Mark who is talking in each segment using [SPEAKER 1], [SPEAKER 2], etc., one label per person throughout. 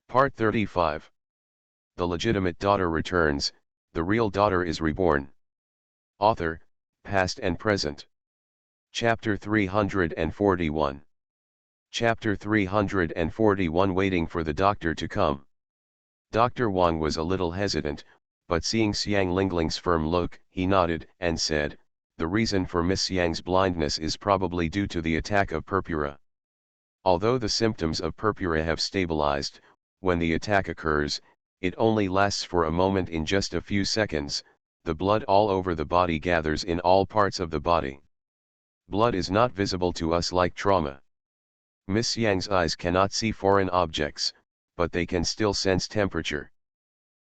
[SPEAKER 1] Part 35. The legitimate daughter returns, the real daughter is reborn. Author, Past and Present. Chapter 341. Chapter 341 Waiting for the doctor to come. Dr. Wang was a little hesitant, but seeing Xiang Lingling's firm look, he nodded and said, "The reason for Miss Xiang's blindness is probably due to the attack of purpura. Although the symptoms of purpura have stabilized, when the attack occurs, it only lasts for a moment. In just a few seconds, the blood all over the body gathers in all parts of the body. Blood is not visible to us like trauma. Miss Yang's eyes cannot see foreign objects, but they can still sense temperature.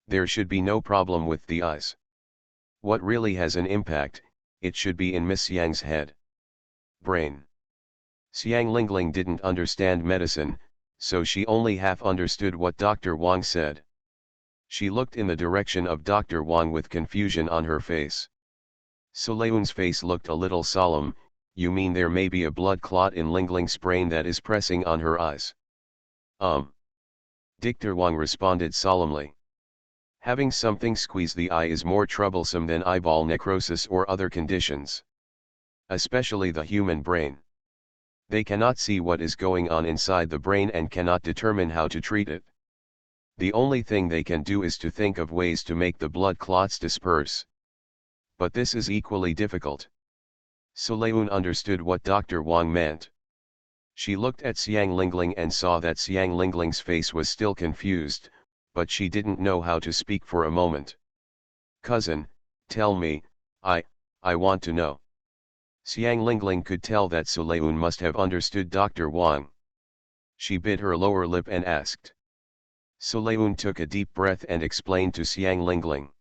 [SPEAKER 1] There should be no problem with the eyes. What really has an impact, it should be in Miss Yang's head. Brain." Xiang Lingling didn't understand medicine, so she only half understood what Dr. Wang said. She looked in the direction of Dr. Wang with confusion on her face. Sulayun's face looked a little solemn. "You mean there may be a blood clot in Lingling's brain that is pressing on her eyes?" Dr. Wang responded solemnly. "Having something squeeze the eye is more troublesome than eyeball necrosis or other conditions. Especially the human brain. They cannot see what is going on inside the brain and cannot determine how to treat it. The only thing they can do is to think of ways to make the blood clots disperse. But this is equally difficult." Sulayun understood what Dr. Wang meant. She looked at Xiang Lingling and saw that Xiang Lingling's face was still confused, but she didn't know how to speak for a moment. "Cousin, tell me, I want to know." Xiang Lingling could tell that Sulayun must have understood Dr. Wang. She bit her lower lip and asked. Sulayun took a deep breath and explained to Xiang Lingling.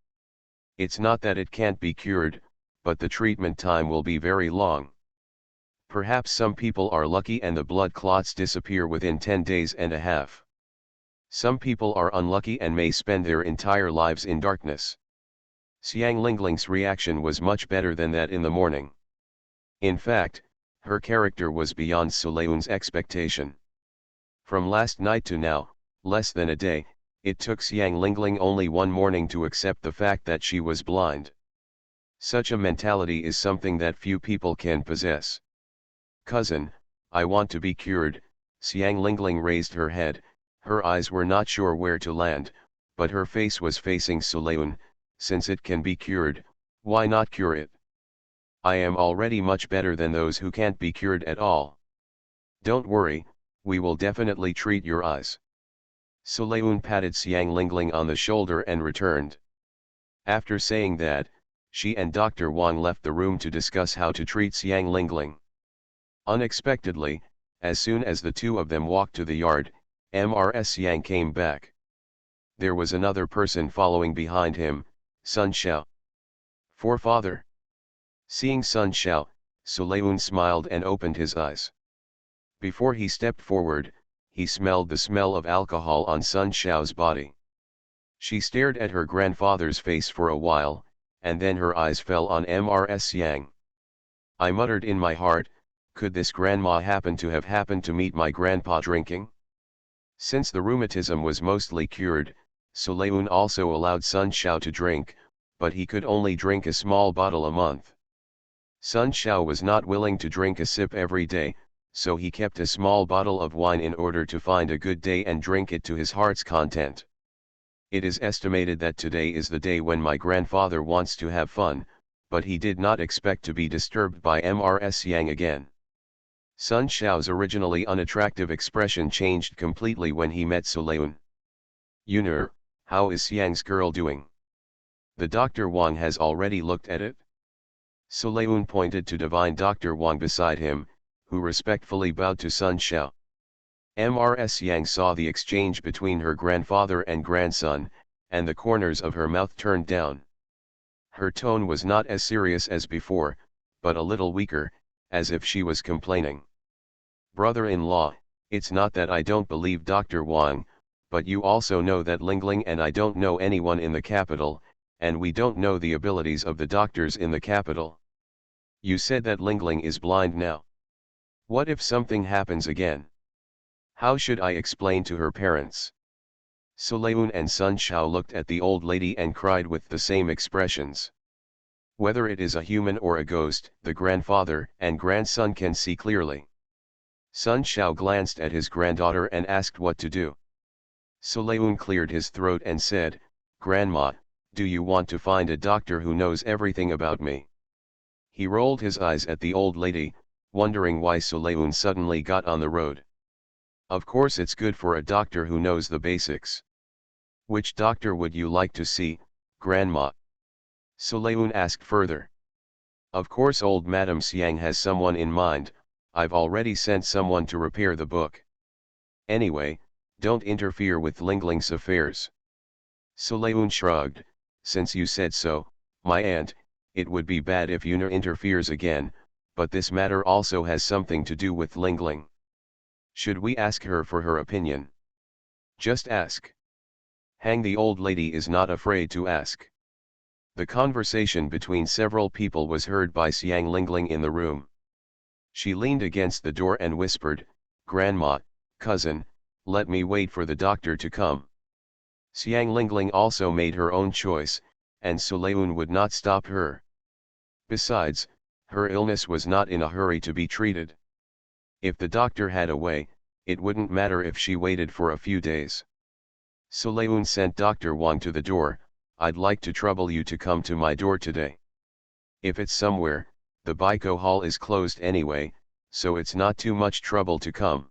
[SPEAKER 1] "It's not that it can't be cured, but the treatment time will be very long. Perhaps some people are lucky and the blood clots disappear within 10 days and a half. Some people are unlucky and may spend their entire lives in darkness." Xiang Lingling's reaction was much better than that in the morning. In fact, her character was beyond Sulayun's expectation. From last night to now, less than a day, it took Xiang Lingling only one morning to accept the fact that she was blind. Such a mentality is something that few people can possess. "Cousin, I want to be cured." Xiang Lingling raised her head. Her eyes were not sure where to land, but her face was facing Sulayun. "Since it can be cured, why not cure it? I am already much better than those who can't be cured at all. Don't worry, we will definitely treat your eyes." Sulayun patted Xiang Lingling on the shoulder and returned. After saying that, she and Dr. Wang left the room to discuss how to treat Xiang Lingling. Unexpectedly, as soon as the two of them walked to the yard, Mrs. Yang came back. There was another person following behind him, Sun Xiao. "Forefather." Seeing Sun Xiao, Sulayun smiled and opened his eyes. Before he stepped forward, he smelled the smell of alcohol on Sun Xiao's body. She stared at her grandfather's face for a while, and then her eyes fell on Mrs. Yang. "I muttered in my heart, could this grandma happen to have happened to meet my grandpa drinking?" Since the rheumatism was mostly cured, Sulayun also allowed Sun Xiao to drink, but he could only drink a small bottle a month. Sun Xiao was not willing to drink a sip every day, so he kept a small bottle of wine in order to find a good day and drink it to his heart's content. "It is estimated that today is the day when my grandfather wants to have fun, but he did not expect to be disturbed by Mrs. Yang again." Sun Xiao's originally unattractive expression changed completely when he met Sulayun. "Yunur, how is Xiang's girl doing? The Dr. Wang has already looked at it?" Sulayun pointed to divine Dr. Wang beside him, who respectfully bowed to Sun Xiao. Mrs. Yang saw the exchange between her grandfather and grandson, and the corners of her mouth turned down. Her tone was not as serious as before, but a little weaker, as if she was complaining. "Brother-in-law, it's not that I don't believe Dr. Wang, but you also know that Lingling and I don't know anyone in the capital, and we don't know the abilities of the doctors in the capital. You said that Lingling is blind now. What if something happens again? How should I explain to her parents?" Sulayun and Sun Shao looked at the old lady and cried with the same expressions. Whether it is a human or a ghost, the grandfather and grandson can see clearly. Sun Shao glanced at his granddaughter and asked what to do. Sulayun cleared his throat and said, "Grandma, do you want to find a doctor who knows everything about me?" He rolled his eyes at the old lady, wondering why Sulayun suddenly got on the road. Of course it's good for a doctor who knows the basics. Which doctor would you like to see, Grandma? Sulayun asked further. Of course old Madam Siang has someone in mind. I've already sent someone to repair the book. Anyway, don't interfere with Lingling's affairs. Sulayun shrugged. Since you said so, my aunt, it would be bad if Yuna interferes again, but this matter also has something to do with Lingling. Should we ask her for her opinion? Just ask. Hang, the old lady is not afraid to ask. The conversation between several people was heard by Siang Lingling in the room. She leaned against the door and whispered, "Grandma, cousin, let me wait for the doctor to come." Siang Lingling also made her own choice, and Sulayun would not stop her. Besides, her illness was not in a hurry to be treated. If the doctor had a way, it wouldn't matter if she waited for a few days. Sulayun sent Dr. Wang to the door. "I'd like to trouble you to come to my door today. If it's somewhere, the Baiko Hall is closed anyway, so it's not too much trouble to come."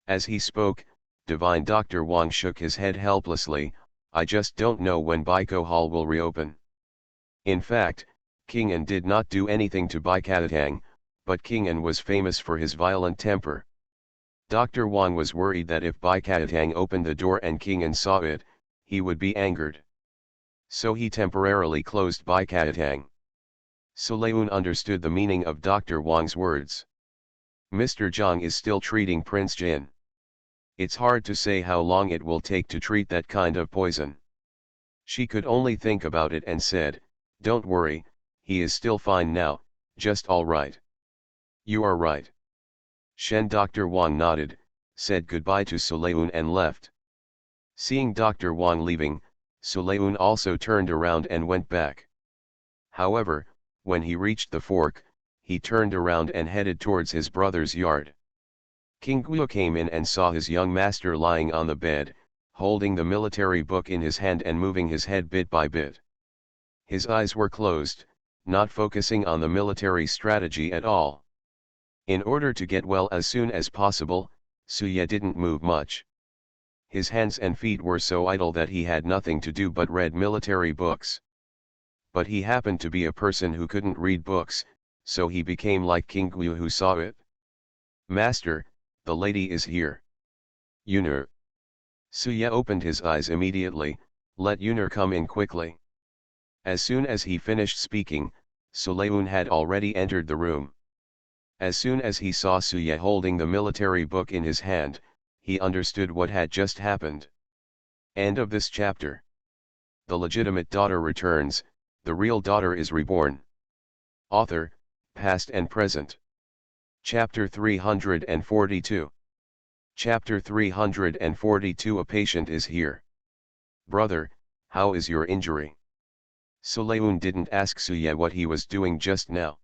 [SPEAKER 1] As he spoke, Divine Dr. Wang shook his head helplessly. "I just don't know when Baiko Hall will reopen." In fact, King An did not do anything to Baikatang, but King An was famous for his violent temper. Dr. Wang was worried that if Baikatang opened the door and King An saw it, he would be angered. So he temporarily closed Baikatang. Sulayun understood the meaning of Dr. Wang's words. Mr. Zhang is still treating Prince Jin. It's hard to say how long it will take to treat that kind of poison. She could only think about it and said, "Don't worry, he is still fine now, just all right." "You are right." Shen. Dr. Wang nodded, said goodbye to Sulayun and left. Seeing Dr. Wang leaving, Sulayun also turned around and went back. However, when he reached the fork, he turned around and headed towards his brother's yard. King Guo came in and saw his young master lying on the bed, holding the military book in his hand and moving his head bit by bit. His eyes were closed, not focusing on the military strategy at all. In order to get well as soon as possible, Suye didn't move much. His hands and feet were so idle that he had nothing to do but read military books. But he happened to be a person who couldn't read books, so he became like King Guo, who saw it. "Master, the lady is here." "Yunur." Suye opened his eyes immediately. "Let Yunur come in quickly." As soon as he finished speaking, Sulayun had already entered the room. As soon as he saw Suye holding the military book in his hand, he understood what had just happened. End of this chapter. The legitimate daughter returns, the real daughter is reborn. Author, past and present. Chapter 342. Chapter 342. A patient is here. "Brother, how is your injury?" Sulayun didn't ask Suye what he was doing just now.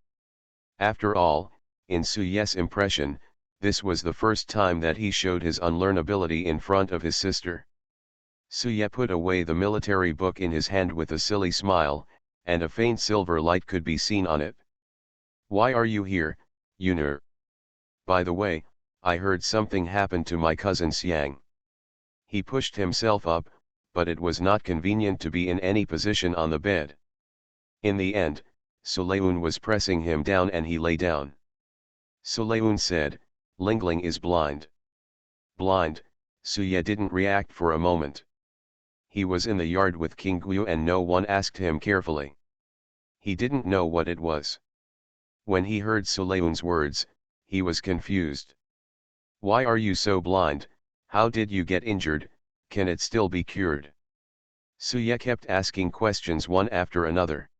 [SPEAKER 1] After all, in Suye's impression, this was the first time that he showed his unlearnability in front of his sister. Suye put away the military book in his hand with a silly smile, and a faint silver light could be seen on it. "Why are you here, Yunur? By the way, I heard something happened to my cousin Siang." He pushed himself up, but it was not convenient to be in any position on the bed. In the end, Sulayun was pressing him down and he lay down. Sulayun said, "Lingling is blind." Blind? Suye didn't react for a moment. He was in the yard with King Guo and no one asked him carefully. He didn't know what it was. When he heard Sulayun's words, he was confused. "Why are you so blind? How did you get injured? Can it still be cured?" Suye kept asking questions one after another.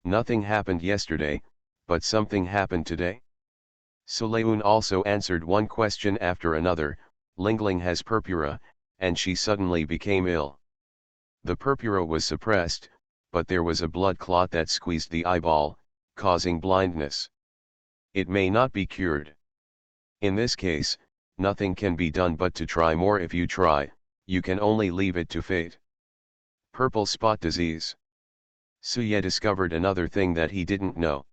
[SPEAKER 1] "Nothing happened yesterday, but something happened today." Sulayun also answered one question after another. "Lingling has purpura, and she suddenly became ill. The purpura was suppressed, but there was a blood clot that squeezed the eyeball, causing blindness. It may not be cured. In this case, nothing can be done but to try more. If you try, you can only leave it to fate. Purple spot disease. Suye discovered another thing that he didn't know.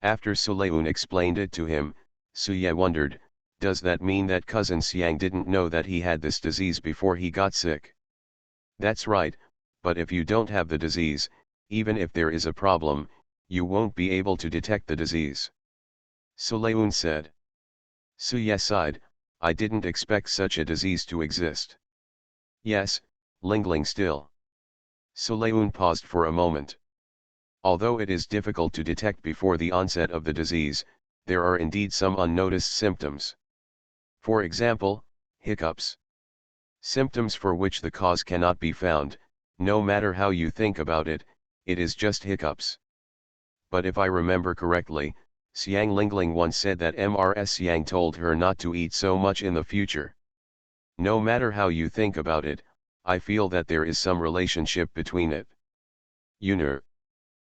[SPEAKER 1] After Suleun explained it to him, Suye wondered, does that mean that cousin Xiang didn't know that he had this disease before he got sick? That's right, but if you don't have the disease, even if there is a problem, you won't be able to detect the disease. Suleun said. Suye sighed, I didn't expect such a disease to exist. Yes, lingling still. Suleun paused for a moment. Although it is difficult to detect before the onset of the disease, there are indeed some unnoticed symptoms. For example, hiccups. Symptoms for which the cause cannot be found, no matter how you think about it, it is just hiccups. But if I remember correctly, Xiang Lingling once said that Mrs. Xiang told her not to eat so much in the future. No matter how you think about it, I feel that there is some relationship between it. Yuner.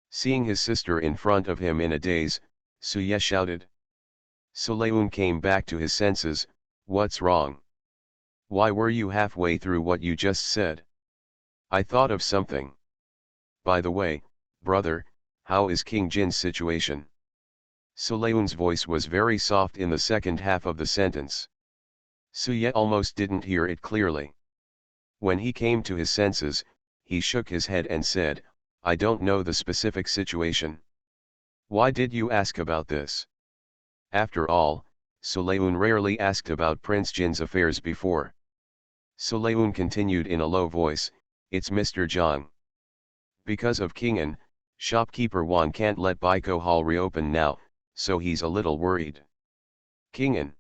[SPEAKER 1] Seeing his sister in front of him in a daze, Suye shouted. Suleun came back to his senses, what's wrong? Why were you halfway through what you just said? I thought of something. By the way, brother, how is King Jin's situation? Suleun's voice was very soft in the second half of the sentence. Suye almost didn't hear it clearly. When he came to his senses, he shook his head and said, I don't know the specific situation. Why did you ask about this? After all, Suleun rarely asked about Prince Jin's affairs before. Suleun continued in a low voice, it's Mr. Zhang. Because of Kingan, shopkeeper Wang can't let Baiko Hall reopen now, so he's a little worried. Kingan.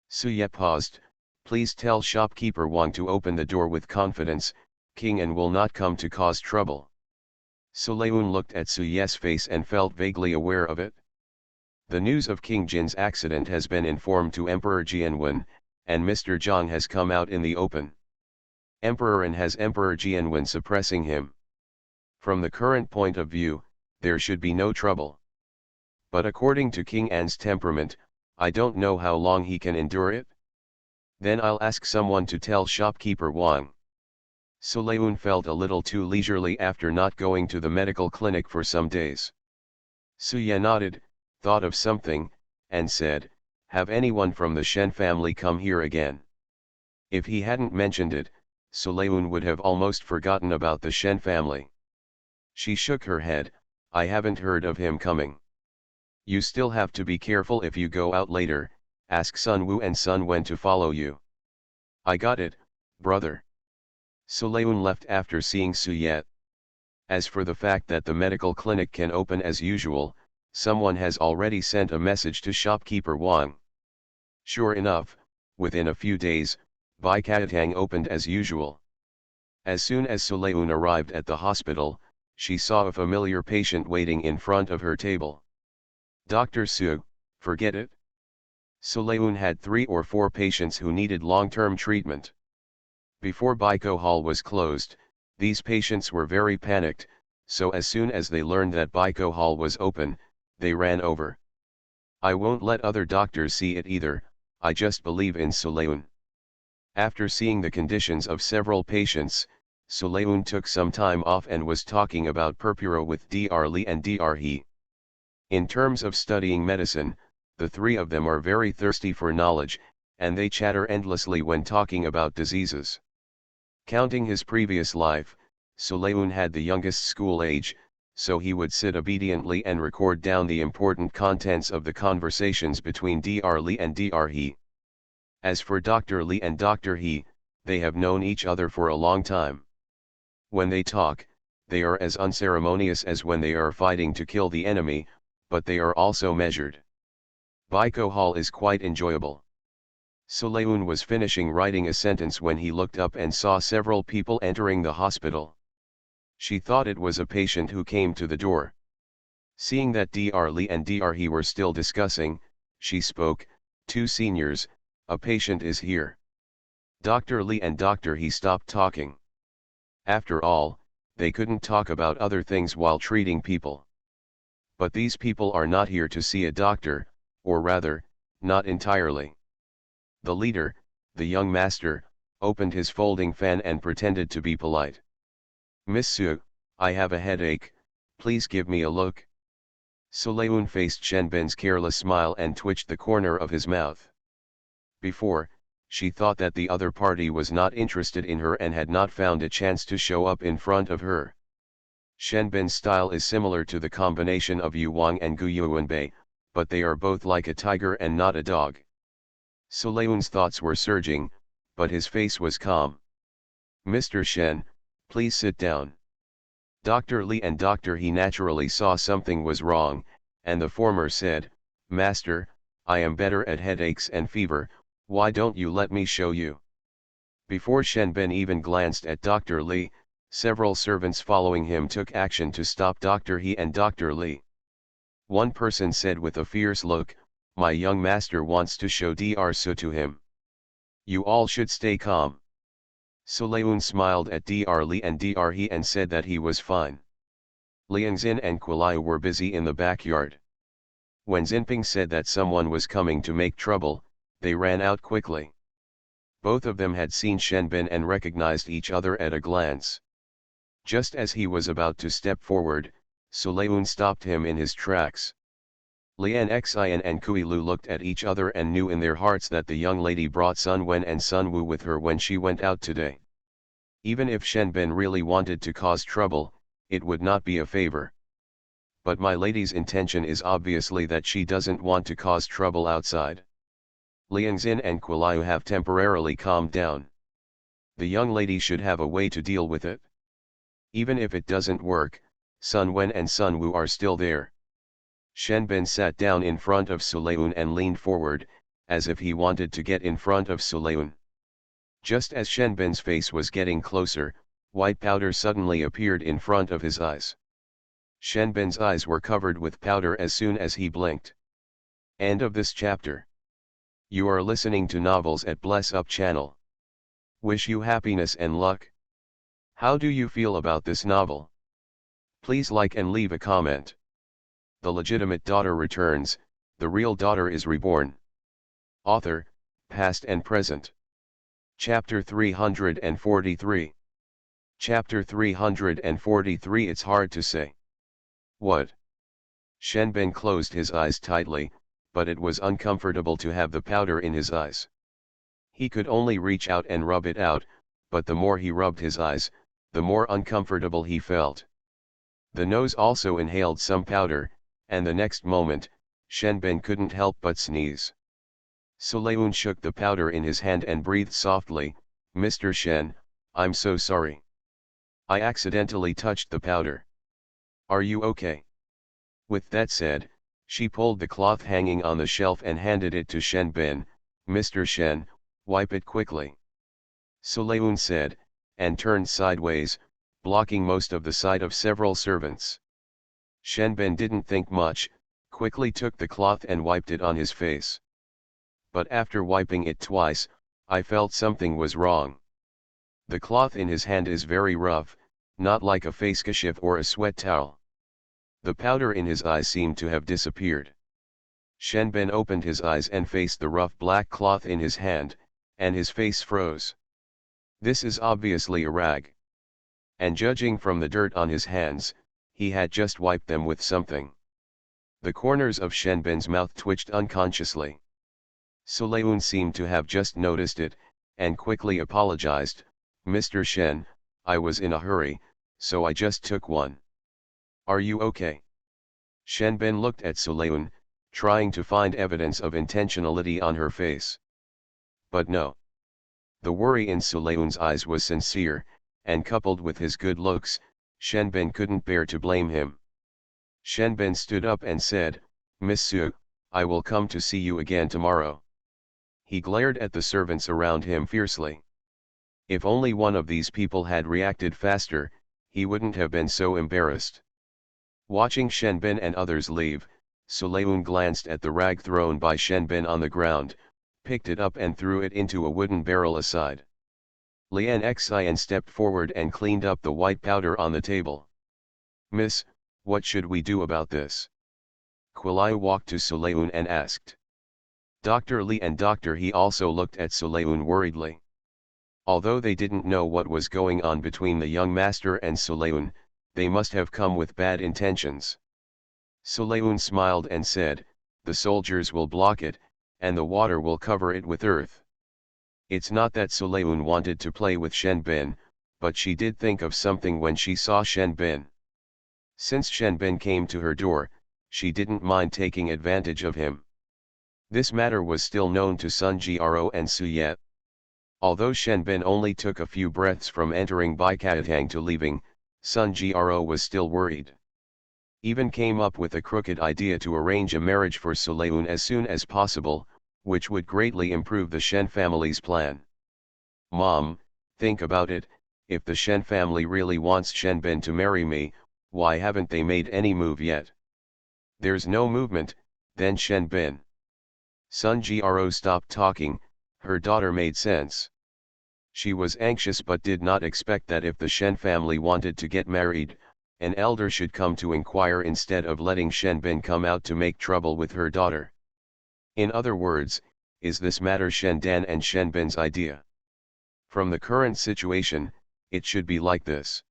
[SPEAKER 1] Suye paused, please tell shopkeeper Wang to open the door with confidence, Kingan will not come to cause trouble. Suleun looked at Suye's face and felt vaguely aware of it. The news of King Jin's accident has been informed to Emperor Jianwen, and Mr. Zhang has come out in the open. Emperor and has Emperor Jianwen suppressing him. From the current point of view, there should be no trouble. But according to King An's temperament, I don't know how long he can endure it. Then I'll ask someone to tell shopkeeper Wang. Suleun felt a little too leisurely after not going to the medical clinic for some days. Suye nodded, thought of something, and said, have anyone from the Shen family come here again? If he hadn't mentioned it, Suleun would have almost forgotten about the Shen family. She shook her head, I haven't heard of him coming. You still have to be careful if you go out later, ask Sun Wu and Sun Wen to follow you. I got it, brother. Suleun left after seeing Suye. As for the fact that the medical clinic can open as usual, someone has already sent a message to shopkeeper Wang. Sure enough, within a few days, Baikatang opened as usual. As soon as Suleun arrived at the hospital, she saw a familiar patient waiting in front of her table. Dr. Su, forget it. Suleun had 3 or 4 patients who needed long-term treatment. Before Baiko Hall was closed, these patients were very panicked, so as soon as they learned that Baiko Hall was open, they ran over. I won't let other doctors see it either, I just believe in Suleun. After seeing the conditions of several patients, Suleun took some time off and was talking about purpura with Dr. Li and Dr. He. In terms of studying medicine, the 3 of them are very thirsty for knowledge, and they chatter endlessly when talking about diseases. Counting his previous life, Suleun had the youngest school age, so he would sit obediently and record down the important contents of the conversations between Dr. Li and Dr. He. As for Dr. Li and Dr. He, they have known each other for a long time. When they talk, they are as unceremonious as when they are fighting to kill the enemy, but they are also measured. Baiko Hall is quite enjoyable. Suleun was finishing writing a sentence when he looked up and saw several people entering the hospital. She thought it was a patient who came to the door. Seeing that Dr. Li and Dr. He were still discussing, she spoke, 2 seniors, a patient is here. Dr. Li and Dr. He stopped talking. After all, they couldn't talk about other things while treating people. But these people are not here to see a doctor, or rather, not entirely. The leader, the young master, opened his folding fan and pretended to be polite. "Monsieur, I have a headache, please give me a look." Soleil faced Shenbin's careless smile and twitched the corner of his mouth. Before, she thought that the other party was not interested in her and had not found a chance to show up in front of her. Shenbin's style is similar to the combination of Yu Wang and Gu Yuanbei, but they are both like a tiger and not a dog. Soleil's thoughts were surging, but his face was calm. "Mr. Shen, please sit down." Dr. Li and Dr. He naturally saw something was wrong, and the former said, "Master, I am better at headaches and fever, why don't you let me show you?" Before Shenbin even glanced at Dr. Li, several servants following him took action to stop Dr. He and Dr. Li. One person said with a fierce look, "My young master wants to show Dr. Su to him. You all should stay calm." Soleil smiled at Dr. Li and Dr. He and said that he was fine. Liang Xin and Kuliao were busy in the backyard. When Xinping said that someone was coming to make trouble, they ran out quickly. Both of them had seen Shenbin and recognized each other at a glance. Just as he was about to step forward, Soleil stopped him in his tracks. Lian Xian and Kui Lu looked at each other and knew in their hearts that the young lady brought Sun Wen and Sun Wu with her when she went out today. Even if Shenbin really wanted to cause trouble, it would not be a favor. But my lady's intention is obviously that she doesn't want to cause trouble outside. Liang Xin and Kuliao have temporarily calmed down. The young lady should have a way to deal with it. Even if it doesn't work, Sun Wen and Sun Wu are still there. Shenbin sat down in front of Soleil and leaned forward, as if he wanted to get in front of Soleil. Just as Shenbin's face was getting closer, white powder suddenly appeared in front of his eyes. Shenbin's eyes were covered with powder as soon as he blinked. End of this chapter. You are listening to Novels at Bless Up channel. Wish you happiness and luck. How do you feel about this novel? Please like and leave a comment. The legitimate daughter returns, the real daughter is reborn. Author, past and present. Chapter 343. Chapter 343. It's hard to say. What? Shenbin closed his eyes tightly, but it was uncomfortable to have the powder in his eyes. He could only reach out and rub it out, but the more he rubbed his eyes, the more uncomfortable he felt. The nose also inhaled some powder, and the next moment, Shenbin couldn't help but sneeze. Soleil shook the powder in his hand and breathed softly, "Mr. Shen, I'm so sorry. I accidentally touched the powder. Are you okay?" With that said, she pulled the cloth hanging on the shelf and handed it to Shenbin. "Mr. Shen, wipe it quickly." Soleil said, and turned sideways, blocking most of the sight of several servants. Shenbin didn't think much, quickly took the cloth and wiped it on his face. But after wiping it twice, I felt something was wrong. The cloth in his hand is very rough, not like a face kashif or a sweat towel. The powder in his eyes seemed to have disappeared. Shenbin opened his eyes and faced the rough black cloth in his hand, and his face froze. This is obviously a rag. And judging from the dirt on his hands, he had just wiped them with something. The corners of Shenbin's mouth twitched unconsciously. Soleil seemed to have just noticed it, and quickly apologized, "Mr. Shen, I was in a hurry, so I just took one. Are you okay?" Shenbin looked at Soleil, trying to find evidence of intentionality on her face. But no. The worry in Soleil's eyes was sincere, and coupled with his good looks, Shenbin couldn't bear to blame him. Shenbin stood up and said, "Monsieur, I will come to see you again tomorrow." He glared at the servants around him fiercely. If only one of these people had reacted faster, he wouldn't have been so embarrassed. Watching Shenbin and others leave, Soleil glanced at the rag thrown by Shenbin on the ground, picked it up and threw it into a wooden barrel aside. Lian Xian stepped forward and cleaned up the white powder on the table. Miss, what should we do about this? Kualai walked to Sulayun and asked. Dr. Li and Dr. He also looked at Sulayun worriedly. Although they didn't know what was going on between the young master and Sulayun, they must have come with bad intentions. Sulayun smiled and said, the soldiers will block it, and the water will cover it with earth. It's not that Sulayun wanted to play with Shen Bin, but she did think of something when she saw Shen Bin. Since Shen Bin came to her door, she didn't mind taking advantage of him. This matter was still known to Sun Jiaro and Su Ye. Although Shen Bin only took a few breaths from entering Baikatang to leaving, Sun Jiaro was still worried. Even came up with a crooked idea to arrange a marriage for Sulayun as soon as possible, which would greatly improve the Shen family's plan. Mom, think about it, if the Shen family really wants Shen Bin to marry me, why haven't they made any move yet? There's no movement, then Shen Bin. Sun Jiaro stopped talking, her daughter made sense. She was anxious but did not expect that if the Shen family wanted to get married, an elder should come to inquire instead of letting Shen Bin come out to make trouble with her daughter. In other words, is this matter Shen Dan and Shen Bin's idea? From the current situation, it should be like this.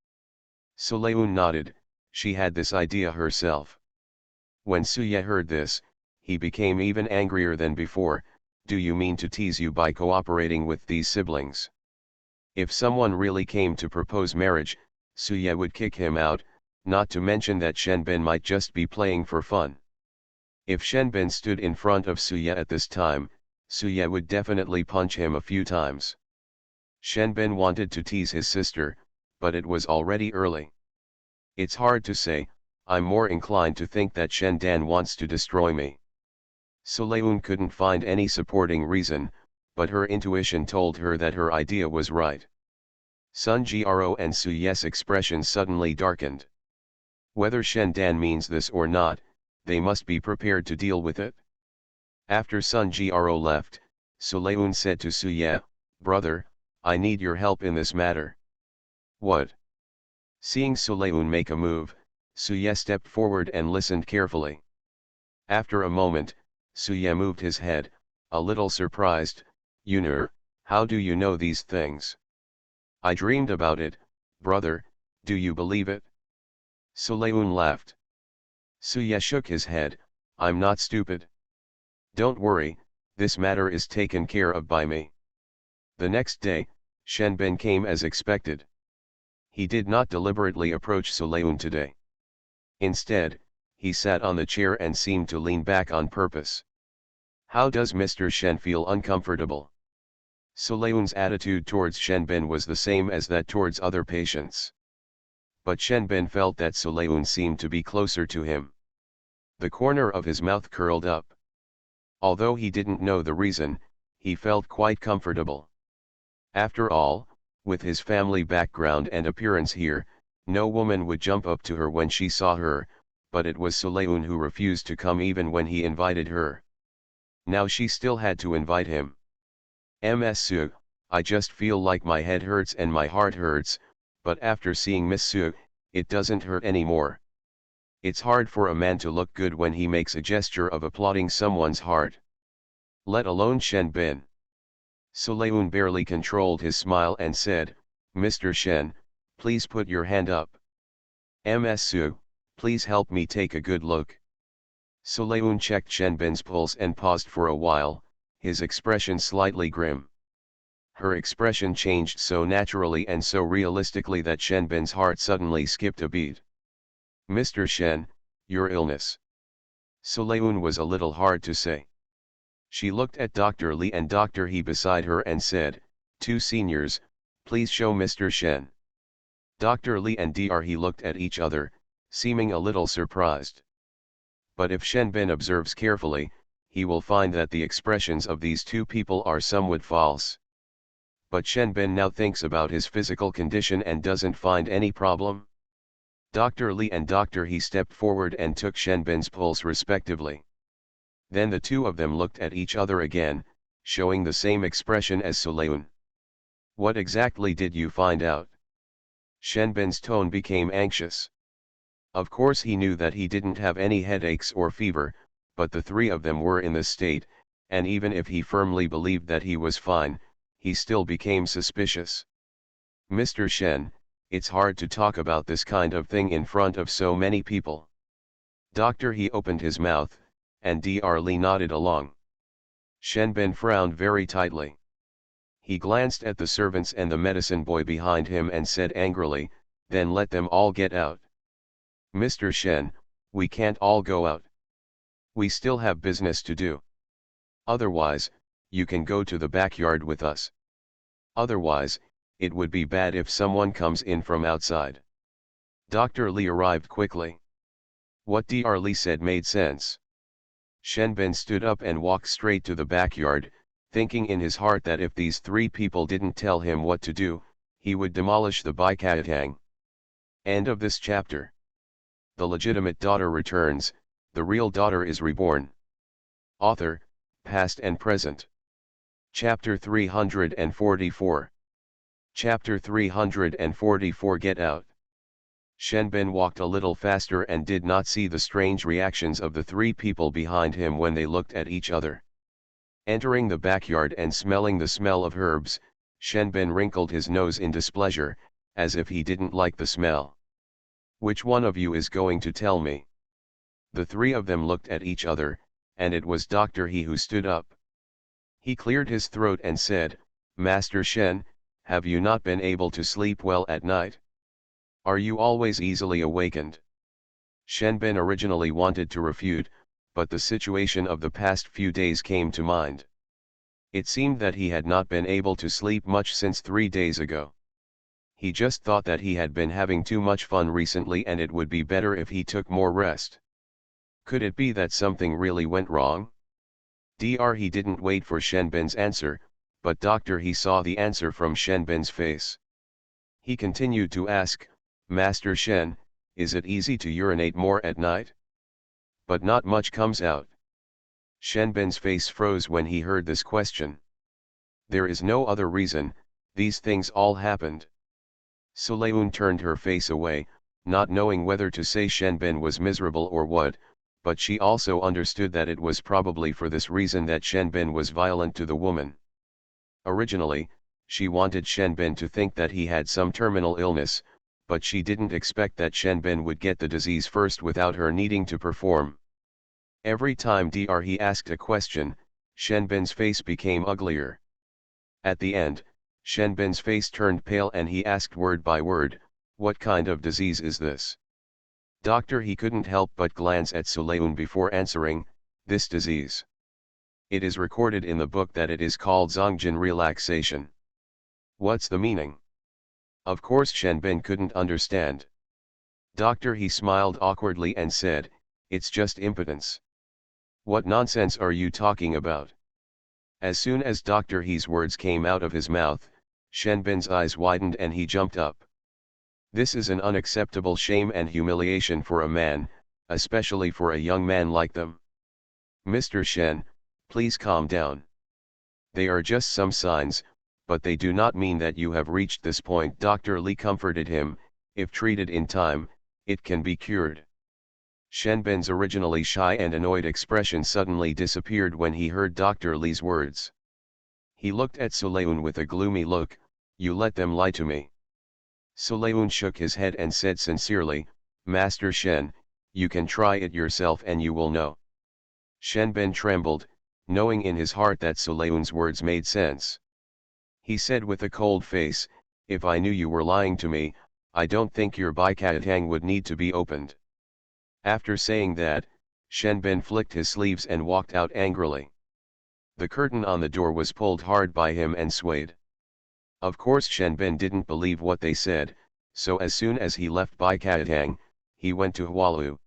[SPEAKER 1] Sulayun nodded, she had this idea herself. When Su Ye heard this, he became even angrier than before. Do you mean to tease you by cooperating with these siblings? If someone really came to propose marriage, Su Ye would kick him out, not to mention that Shen Bin might just be playing for fun. If Shen Bin stood in front of Su Ye at this time, Su Ye would definitely punch him a few times. Shen Bin wanted to tease his sister, but it was already early. It's hard to say, I'm more inclined to think that Shen Dan wants to destroy me. Sulayun couldn't find any supporting reason, but her intuition told her that her idea was right. Sun Jiaro and Su Ye's expression suddenly darkened. Whether Shen Dan means this or not, they must be prepared to deal with it. After Sun Jiaro left, Sulayun said to Su Ye, brother, I need your help in this matter. What? Seeing Sulayun make a move, Su Ye stepped forward and listened carefully. After a moment, Su Ye moved his head, a little surprised. Yunur, how do you know these things? I dreamed about it, brother, do you believe it? Sulayun laughed. Su Ye shook his head, I'm not stupid. Don't worry, this matter is taken care of by me. The next day, Shen Bin came as expected. He did not deliberately approach Sulayun today. Instead, he sat on the chair and seemed to lean back on purpose. How does Mr. Shen feel uncomfortable? Sulayun's attitude towards Shen Bin was the same as that towards other patients. But Shen Bin felt that Sulayun seemed to be closer to him. The corner of his mouth curled up. Although he didn't know the reason, he felt quite comfortable. After all, with his family background and appearance here, no woman would jump up to her when she saw her, but it was Sulayun who refused to come even when he invited her. Now she still had to invite him. Ms. Su, I just feel like my head hurts and my heart hurts, but after seeing Miss Su, it doesn't hurt anymore. It's hard for a man to look good when he makes a gesture of applauding someone's heart. Let alone Shen Bin. Sulayun barely controlled his smile and said, Mr. Shen, please put your hand up. Ms. Su, please help me take a good look. Sulayun checked Shen Bin's pulse and paused for a while, his expression slightly grim. Her expression changed so naturally and so realistically that Shen Bin's heart suddenly skipped a beat. Mr. Shen, your illness. Sulayun was a little hard to say. She looked at Dr. Li and Dr. He beside her and said, two seniors, please show Mr. Shen. Dr. Li and Dr. He looked at each other, seeming a little surprised. But if Shen Bin observes carefully, he will find that the expressions of these two people are somewhat false. But Shen Bin now thinks about his physical condition and doesn't find any problem. Dr. Li and Dr. He stepped forward and took Shen Bin's pulse respectively. Then the two of them looked at each other again, showing the same expression as Sulayun. What exactly did you find out? Shenbin's tone became anxious. Of course he knew that he didn't have any headaches or fever, but the three of them were in this state, and even if he firmly believed that he was fine, he still became suspicious. Mr. Shen, it's hard to talk about this kind of thing in front of so many people. Doctor, he opened his mouth, and Dr. Li nodded along. Shenbin frowned very tightly. He glanced at the servants and the medicine boy behind him and said angrily, then let them all get out. Mr. Shen, we can't all go out. We still have business to do. Otherwise, you can go to the backyard with us. Otherwise, it would be bad if someone comes in from outside. Dr. Li arrived quickly. What Dr. Li said made sense. Shenbin stood up and walked straight to the backyard, thinking in his heart that if these three people didn't tell him what to do, he would demolish the Baikatang. End of this chapter. The legitimate daughter returns, the real daughter is reborn. Author, past and present. Chapter 344. Chapter 344 Get Out. Shenbin walked a little faster and did not see the strange reactions of the three people behind him when they looked at each other. Entering the backyard and smelling the smell of herbs, Shenbin wrinkled his nose in displeasure, as if he didn't like the smell. Which one of you is going to tell me? The three of them looked at each other, and it was Dr. He who stood up. He cleared his throat and said, Master Shen, have you not been able to sleep well at night? Are you always easily awakened? Shenbin originally wanted to refute, but the situation of the past few days came to mind. It seemed that he had not been able to sleep much since 3 days ago. He just thought that he had been having too much fun recently and it would be better if he took more rest. Could it be that something really went wrong? He didn't wait for Shenbin's answer, but Dr. He saw the answer from Shenbin's face. He continued to ask, Master Shen, is it easy to urinate more at night? But not much comes out. Shenbin's face froze when he heard this question. There is no other reason, these things all happened. Sulayun turned her face away, not knowing whether to say Shenbin was miserable or what, but she also understood that it was probably for this reason that Shenbin was violent to the woman. Originally, she wanted Shenbin to think that he had some terminal illness, but she didn't expect that Shenbin would get the disease first without her needing to perform. Every time He asked a question, Shenbin's face became uglier. At the end, Shenbin's face turned pale and he asked word by word, what kind of disease is this? Doctor He couldn't help but glance at Sulayun before answering, this disease. It is recorded in the book that it is called Zongjin relaxation. What's the meaning? Of course Shenbin couldn't understand. Doctor He smiled awkwardly and said, it's just impotence. What nonsense are you talking about? As soon as Dr. He's words came out of his mouth, Shenbin's eyes widened and he jumped up. This is an unacceptable shame and humiliation for a man, especially for a young man like them. Mr. Shen, please calm down. They are just some signs, but they do not mean that you have reached this point. Dr. Li comforted him, if treated in time, it can be cured. Shenbin's originally shy and annoyed expression suddenly disappeared when he heard Dr. Li's words. He looked at Sulayun with a gloomy look, you let them lie to me. Sulayun shook his head and said sincerely, Master Shen, you can try it yourself and you will know. Shenbin trembled, knowing in his heart that Sulayun's words made sense. He said with a cold face, if I knew you were lying to me, I don't think your Baikatang would need to be opened. After saying that, Shenbin flicked his sleeves and walked out angrily. The curtain on the door was pulled hard by him and swayed. Of course Shenbin didn't believe what they said, so as soon as he left Baikatang, he went to Hualu.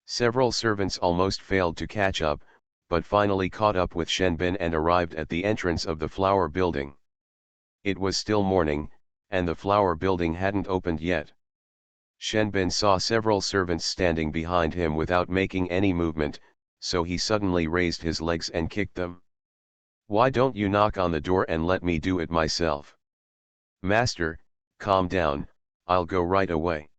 [SPEAKER 1] Several servants almost failed to catch up, but finally caught up with Shenbin and arrived at the entrance of the flower building. It was still morning, and the flower building hadn't opened yet. Shenbin saw several servants standing behind him without making any movement, so he suddenly raised his legs and kicked them. Why don't you knock on the door and let me do it myself? "Master, calm down, I'll go right away."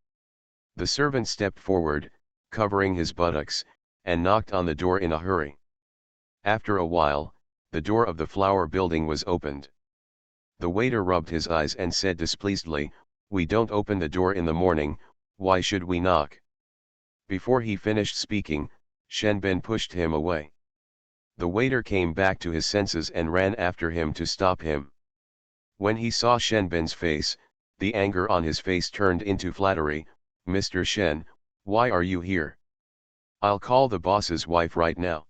[SPEAKER 1] The servant stepped forward, covering his buttocks, and knocked on the door in a hurry. After a while, the door of the flower building was opened. The waiter rubbed his eyes and said displeasedly, "We don't open the door in the morning, why should we knock?" Before he finished speaking, Shenbin pushed him away. The waiter came back to his senses and ran after him to stop him. When he saw Shenbin's face, the anger on his face turned into flattery. "Mr. Shen, why are you here? I'll call the boss's wife right now."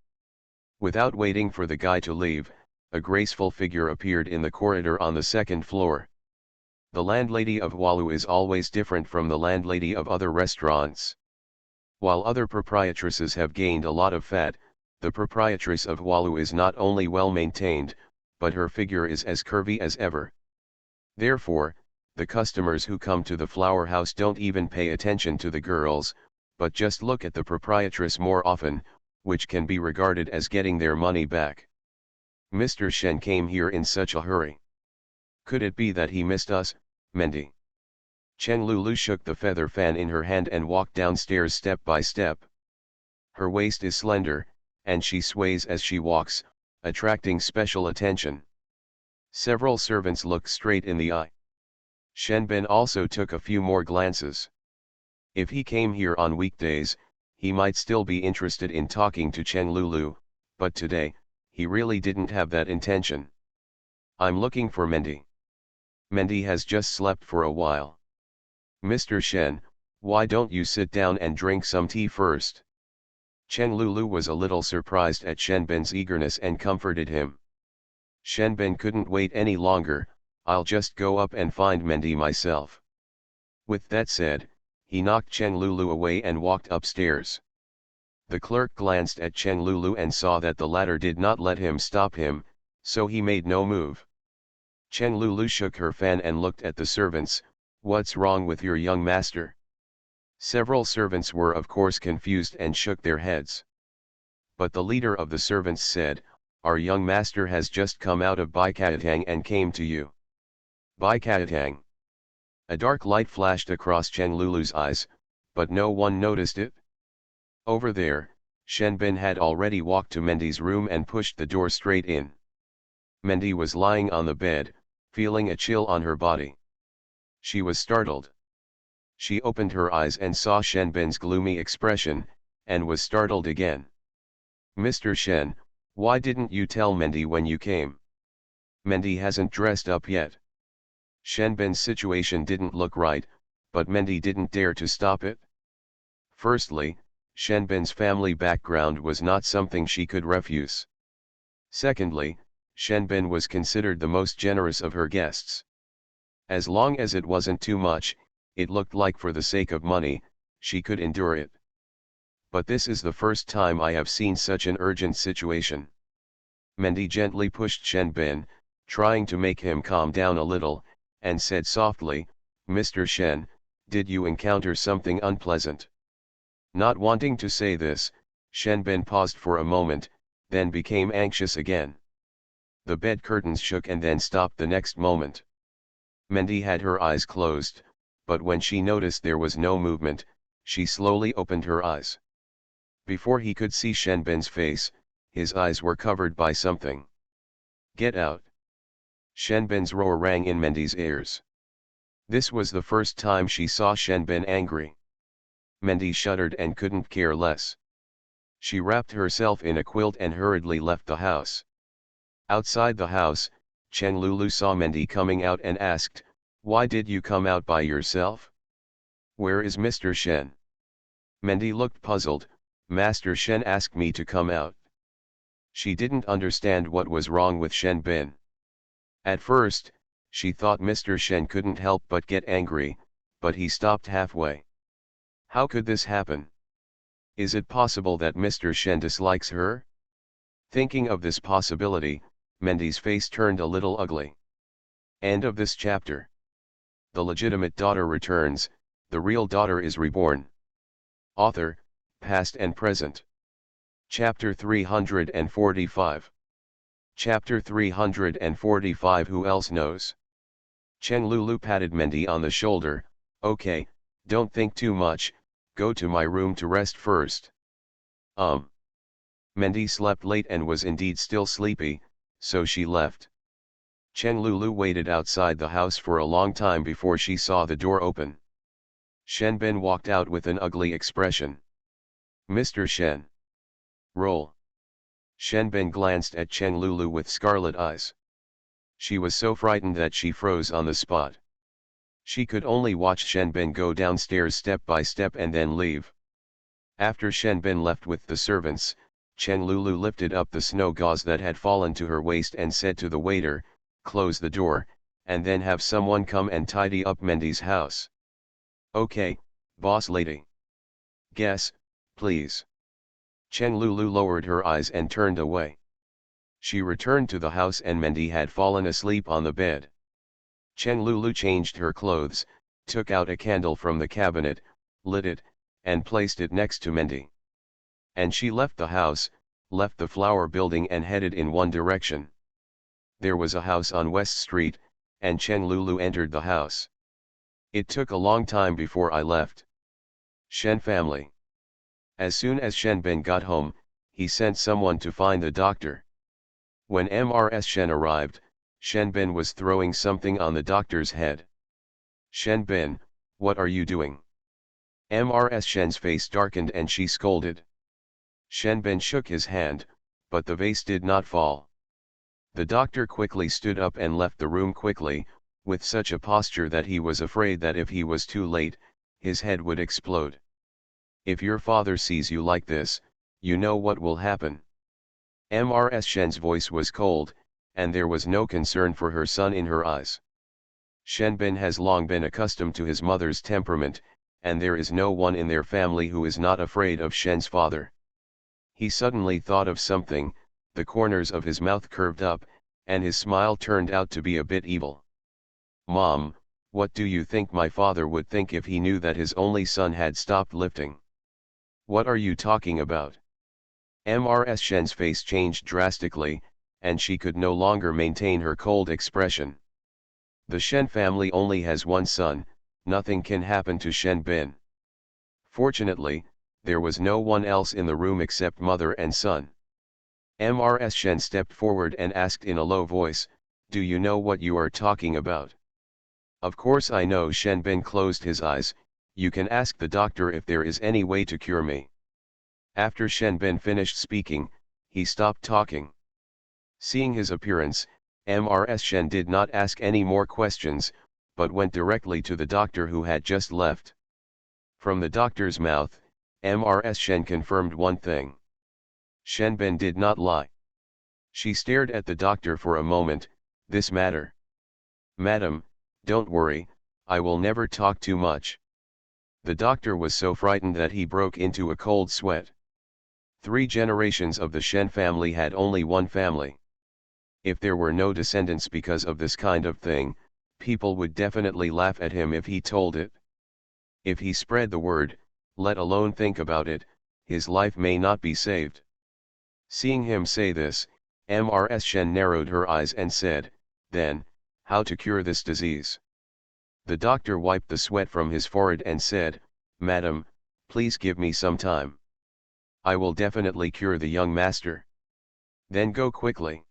[SPEAKER 1] Without waiting for the guy to leave, a graceful figure appeared in the corridor on the second floor. The landlady of Walu is always different from the landlady of other restaurants. While other proprietresses have gained a lot of fat, the proprietress of Walu is not only well maintained, but her figure is as curvy as ever. Therefore, the customers who come to the flower house don't even pay attention to the girls, but just look at the proprietress more often, which can be regarded as getting their money back. Mr. Shen came here in such a hurry. Could it be that he missed us, Mendy? Chen Lulu shook the feather fan in her hand and walked downstairs step by step. Her waist is slender, and she sways as she walks, attracting special attention. Several servants looked straight in the eye. Shenbin also took a few more glances. If he came here on weekdays, he might still be interested in talking to Chen Lulu, but today, he really didn't have that intention. "I'm looking for Mendy. Mendy has just slept for a while." "Mr. Shen, why don't you sit down and drink some tea first?" Chen Lulu was a little surprised at Shenbin's eagerness and comforted him. Shenbin couldn't wait any longer. "I'll just go up and find Mendy myself." With that said, he knocked Chen Lulu away and walked upstairs. The clerk glanced at Chen Lulu and saw that the latter did not let him stop him, so he made no move. Chen Lulu shook her fan and looked at the servants. "What's wrong with your young master?" Several servants were of course confused and shook their heads. But the leader of the servants said, "Our young master has just come out of Baikatang and came to you." Baikatang. A dark light flashed across Chen Lulu's eyes, but no one noticed it. Over there, Shenbin had already walked to Mendy's room and pushed the door straight in. Mendy was lying on the bed, feeling a chill on her body. She was startled. She opened her eyes and saw Shenbin's gloomy expression, and was startled again. "Mr. Shen, why didn't you tell Mendy when you came? Mendy hasn't dressed up yet." Shenbin's situation didn't look right, but Mendy didn't dare to stop it. Firstly, Shenbin's family background was not something she could refuse. Secondly, Shenbin was considered the most generous of her guests. As long as it wasn't too much, it looked like for the sake of money, she could endure it. But this is the first time I have seen such an urgent situation. Mendy gently pushed Shenbin, trying to make him calm down a little, and said softly, "Mr. Shen, did you encounter something unpleasant?" Not wanting to say this, Shenbin paused for a moment, then became anxious again. The bed curtains shook and then stopped the next moment. Mendy had her eyes closed, but when she noticed there was no movement, she slowly opened her eyes. Before he could see Shenbin's face, his eyes were covered by something. "Get out!" Shenbin's roar rang in Mendy's ears. This was the first time she saw Shenbin angry. Mendy shuddered and couldn't care less. She wrapped herself in a quilt and hurriedly left the house. Outside the house, Chen Lulu saw Mendy coming out and asked, "Why did you come out by yourself? Where is Mr. Shen?" Mendy looked puzzled. "Master Shen asked me to come out." She didn't understand what was wrong with Shenbin. At first, she thought Mr. Shen couldn't help but get angry, but he stopped halfway. How could this happen? Is it possible that Mr. Shen dislikes her? Thinking of this possibility, Mendy's face turned a little ugly. End of this chapter. The legitimate daughter returns, the real daughter is reborn. Author, past and present. Chapter 345. Chapter 345. Who else knows? Chen Lulu patted Mendy on the shoulder. Okay, don't think too much, go to my room to rest first. Mendy slept late and was indeed still sleepy, so she left. Chen Lulu waited outside the house for a long time before she saw the door open. Shen Ben walked out with an ugly expression. Mr. Shen. Roll. Shen Ben glanced at Chen Lulu with scarlet eyes. She was so frightened that she froze on the spot. She could only watch Shen Ben go downstairs step by step and then leave. After Shen Ben left with the servants, Chen Lulu lifted up the snow gauze that had fallen to her waist and said to the waiter, close the door, and then have someone come and tidy up Mendy's house. Okay, boss lady. Guess, please. Chen Lulu lowered her eyes and turned away. She returned to the house and Mendy had fallen asleep on the bed. Chen Lulu changed her clothes, took out a candle from the cabinet, lit it, and placed it next to Mendy. And she left the house, left the flower building and headed in one direction. There was a house on West Street, and Chen Lulu entered the house. It took a long time before I left. Shen family. As soon as Shen Ben got home, he sent someone to find the doctor. When Mrs. Shen arrived, Shen Ben was throwing something on the doctor's head. Shen Ben, what are you doing? Mrs. Shen's face darkened and she scolded. Shen Ben shook his hand, but the vase did not fall. The doctor quickly stood up and left the room quickly, with such a posture that he was afraid that if he was too late, his head would explode. If your father sees you like this, you know what will happen. Mrs. Shen's voice was cold, and there was no concern for her son in her eyes. Shen Ben has long been accustomed to his mother's temperament, and there is no one in their family who is not afraid of Shen's father. He suddenly thought of something, the corners of his mouth curved up, and his smile turned out to be a bit evil. Mom, what do you think my father would think if he knew that his only son had stopped lifting? What are you talking about? Mrs. Shen's face changed drastically, and she could no longer maintain her cold expression. The Shen family only has one son, nothing can happen to Shen Ben. Fortunately, there was no one else in the room except mother and son. Mrs. Shen stepped forward and asked in a low voice, do you know what you are talking about? Of course I know. Shen Ben closed his eyes. You can ask the doctor if there is any way to cure me. After Shen Ben finished speaking, he stopped talking. Seeing his appearance, Mrs. Shen did not ask any more questions, but went directly to the doctor who had just left. From the doctor's mouth, Mrs. Shen confirmed one thing. Shen Ben did not lie. She stared at the doctor for a moment. This matter. Madam, don't worry, I will never talk too much. The doctor was so frightened that he broke into a cold sweat. 3 generations of the Shen family had only one family. If there were no descendants because of this kind of thing, people would definitely laugh at him if he told it. If he spread the word, let alone think about it, his life may not be saved. Seeing him say this, Mrs. Shen narrowed her eyes and said, then, how to cure this disease? The doctor wiped the sweat from his forehead and said, Madam, please give me some time. I will definitely cure the young master. Then go quickly.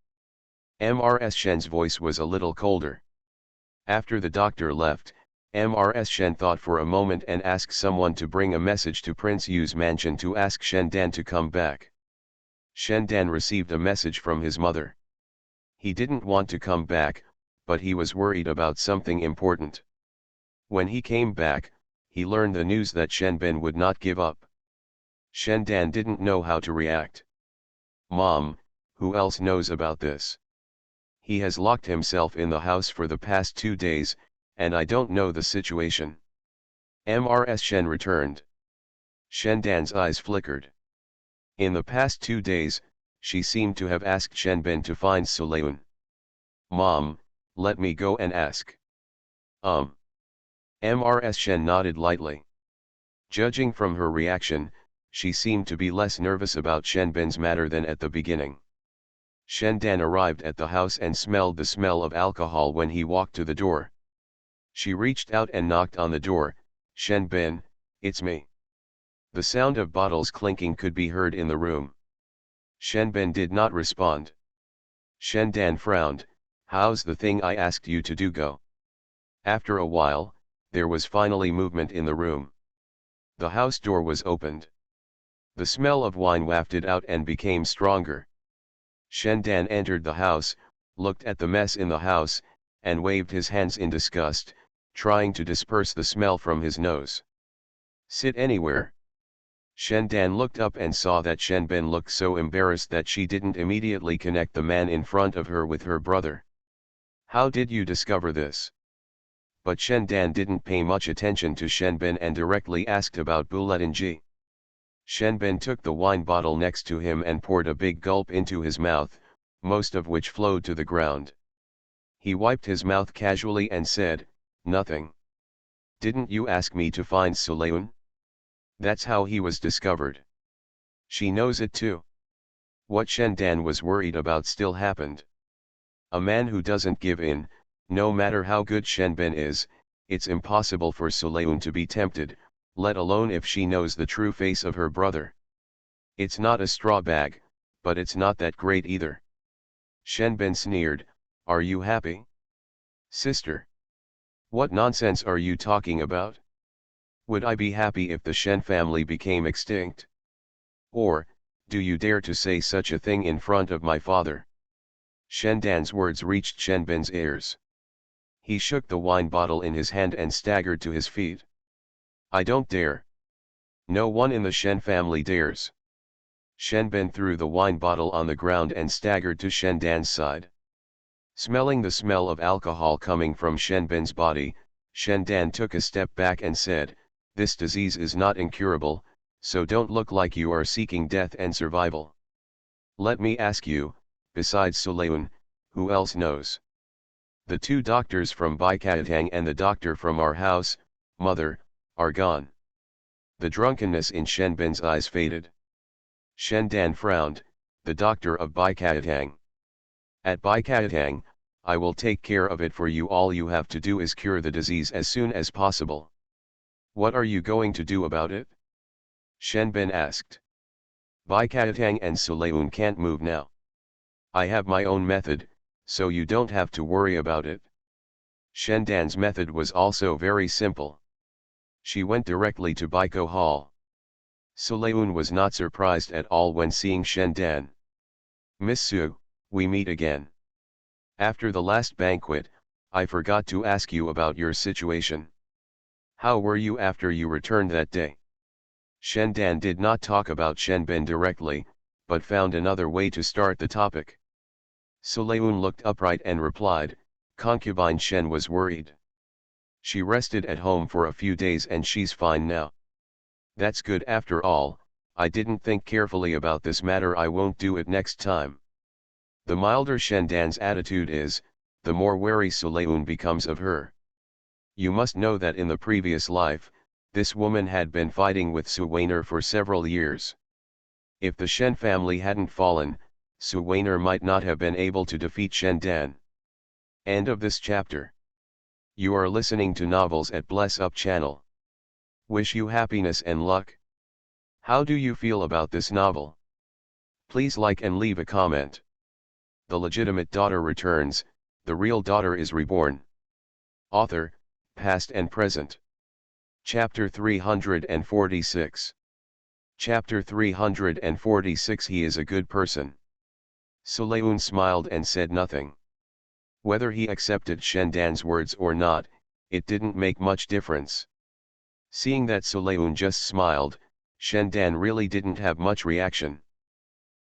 [SPEAKER 1] Mrs. Shen's voice was a little colder. After the doctor left, Mrs. Shen thought for a moment and asked someone to bring a message to Prince Yu's mansion to ask Shen Dan to come back. Shen Dan received a message from his mother. He didn't want to come back, but he was worried about something important. When he came back, he learned the news that Shen Ben would not give up. Shen Dan didn't know how to react. Mom, who else knows about this? He has locked himself in the house for the past 2 days, and I don't know the situation. Mrs. Shen returned. Shen Dan's eyes flickered. In the past 2 days, she seemed to have asked Shen Ben to find Sulayun. Mom, let me go and ask. Mrs. Shen nodded lightly. Judging from her reaction, she seemed to be less nervous about Shen Ben's matter than at the beginning. Shen Dan arrived at the house and smelled the smell of alcohol when he walked to the door. She reached out and knocked on the door. "Shen Ben, it's me." The sound of bottles clinking could be heard in the room. Shen Ben did not respond. Shen Dan frowned. "How's the thing I asked you to do go?" After a while, there was finally movement in the room. The house door was opened. The smell of wine wafted out and became stronger. Shen Dan entered the house, looked at the mess in the house, and waved his hands in disgust, trying to disperse the smell from his nose. "Sit anywhere." Shen Dan looked up and saw that Shen Ben looked so embarrassed that she didn't immediately connect the man in front of her with her brother. "How did you discover this?" But Shen Dan didn't pay much attention to Shen Ben and directly asked about Buletinji. Shen Ben took the wine bottle next to him and poured a big gulp into his mouth, most of which flowed to the ground. He wiped his mouth casually and said, "Nothing. Didn't you ask me to find Suleun? That's how he was discovered. She knows it too." What Shen Dan was worried about still happened. A man who doesn't give in, no matter how good Shen Ben is, it's impossible for Suleun to be tempted, let alone if she knows the true face of her brother. It's not a straw bag, but it's not that great either. Shen Ben sneered, "Are you happy? Sister. What nonsense are you talking about? Would I be happy if the Shen family became extinct? Or, do you dare to say such a thing in front of my father?" Shen Dan's words reached Shen Ben's ears. He shook the wine bottle in his hand and staggered to his feet. "I don't dare. No one in the Shen family dares." Shen Ben threw the wine bottle on the ground and staggered to Shen Dan's side. Smelling the smell of alcohol coming from Shen Ben's body, Shen Dan took a step back and said, "This disease is not incurable, so don't look like you are seeking death and survival. Let me ask you, besides Suleun, who else knows?" "The two doctors from Baikatang and the doctor from our house, mother, are gone." The drunkenness in Shen Ben's eyes faded. Shen Dan frowned. "The doctor of Baikatang. At Baikatang, I will take care of it for you. All you have to do is cure the disease as soon as possible." "What are you going to do about it?" Shen Ben asked. "Baikatang and Suleun can't move now. I have my own method, so you don't have to worry about it." Shen Dan's method was also very simple. She went directly to Baiko Hall. Suleun was not surprised at all when seeing Shen Dan. "Miss Su, we meet again. After the last banquet, I forgot to ask you about your situation. How were you after you returned that day?" Shen Dan did not talk about Shen Ben directly, but found another way to start the topic. Suleun looked upright and replied, "Concubine Shen was worried. She rested at home for a few days and she's fine now." "That's good. After all, I didn't think carefully about this matter. I won't do it next time." The milder Shen Dan's attitude is, the more wary Suleun becomes of her. You must know that in the previous life, this woman had been fighting with Suwainer for several years. If the Shen family hadn't fallen, Suwainer might not have been able to defeat Shen Dan. End of this chapter. You are listening to Novels at Bless Up channel. Wish you happiness and luck. How do you feel about this novel? Please like and leave a comment. The legitimate daughter returns, the real daughter is reborn. Author, past and present. Chapter 346. Chapter 346. He is a good person. Suleun smiled and said nothing. Whether he accepted Shen Dan's words or not, it didn't make much difference. Seeing that Suleun just smiled, Shen Dan really didn't have much reaction.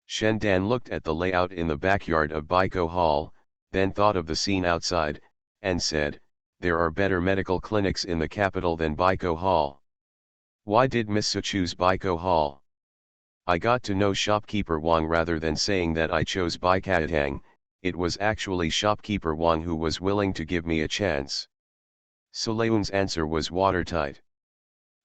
[SPEAKER 1] Shen Dan looked at the layout in the backyard of Baiko Hall, then thought of the scene outside, and said, "There are better medical clinics in the capital than Baiko Hall. Why did Miss Su choose Baiko Hall?" "I got to know shopkeeper Wang. Rather than saying that I chose Baikatang, it was actually shopkeeper Wang who was willing to give me a chance." Suleun's answer was watertight.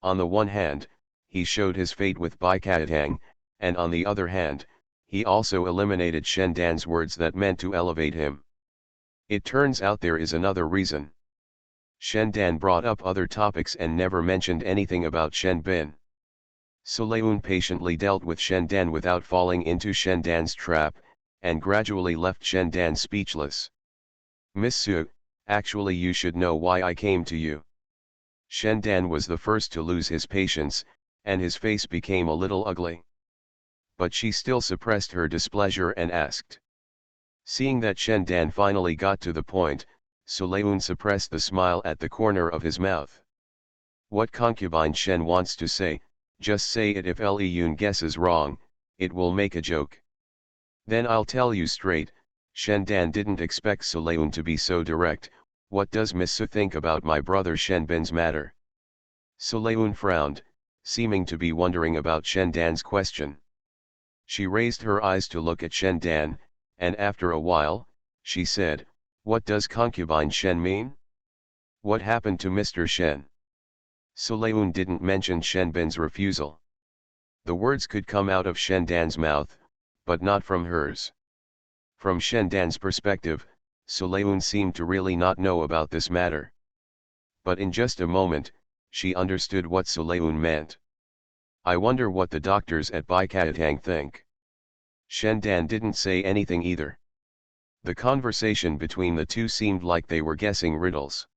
[SPEAKER 1] On the one hand, he showed his fate with Baikatang, and on the other hand, he also eliminated Shen Dan's words that meant to elevate him. It turns out there is another reason. Shen Dan brought up other topics and never mentioned anything about Shen Bin. Sulayun patiently dealt with Shen Dan without falling into Shen Dan's trap, and gradually left Shen Dan speechless. "Miss Su, actually you should know why I came to you." Shen Dan was the first to lose his patience, and his face became a little ugly. But she still suppressed her displeasure and asked. Seeing that Shen Dan finally got to the point, Sulayun suppressed the smile at the corner of his mouth. "What concubine Shen wants to say, just say it. If Liyun guesses wrong, it will make a joke." "Then I'll tell you straight." Shen Dan didn't expect Sulayun to be so direct. "What does Miss Su think about my brother Shen Bin's matter?" Sulayun frowned, seeming to be wondering about Shen Dan's question. She raised her eyes to look at Shen Dan, and after a while, she said, "What does concubine Shen mean? What happened to Mr. Shen?" Sulayun didn't mention Shen Bin's refusal. The words could come out of Shen Dan's mouth, but not from hers. From Shen Dan's perspective, Sulayun seemed to really not know about this matter. But in just a moment, she understood what Sulayun meant. "I wonder what the doctors at Baikatang think." Shen Dan didn't say anything either. The conversation between the two seemed like they were guessing riddles.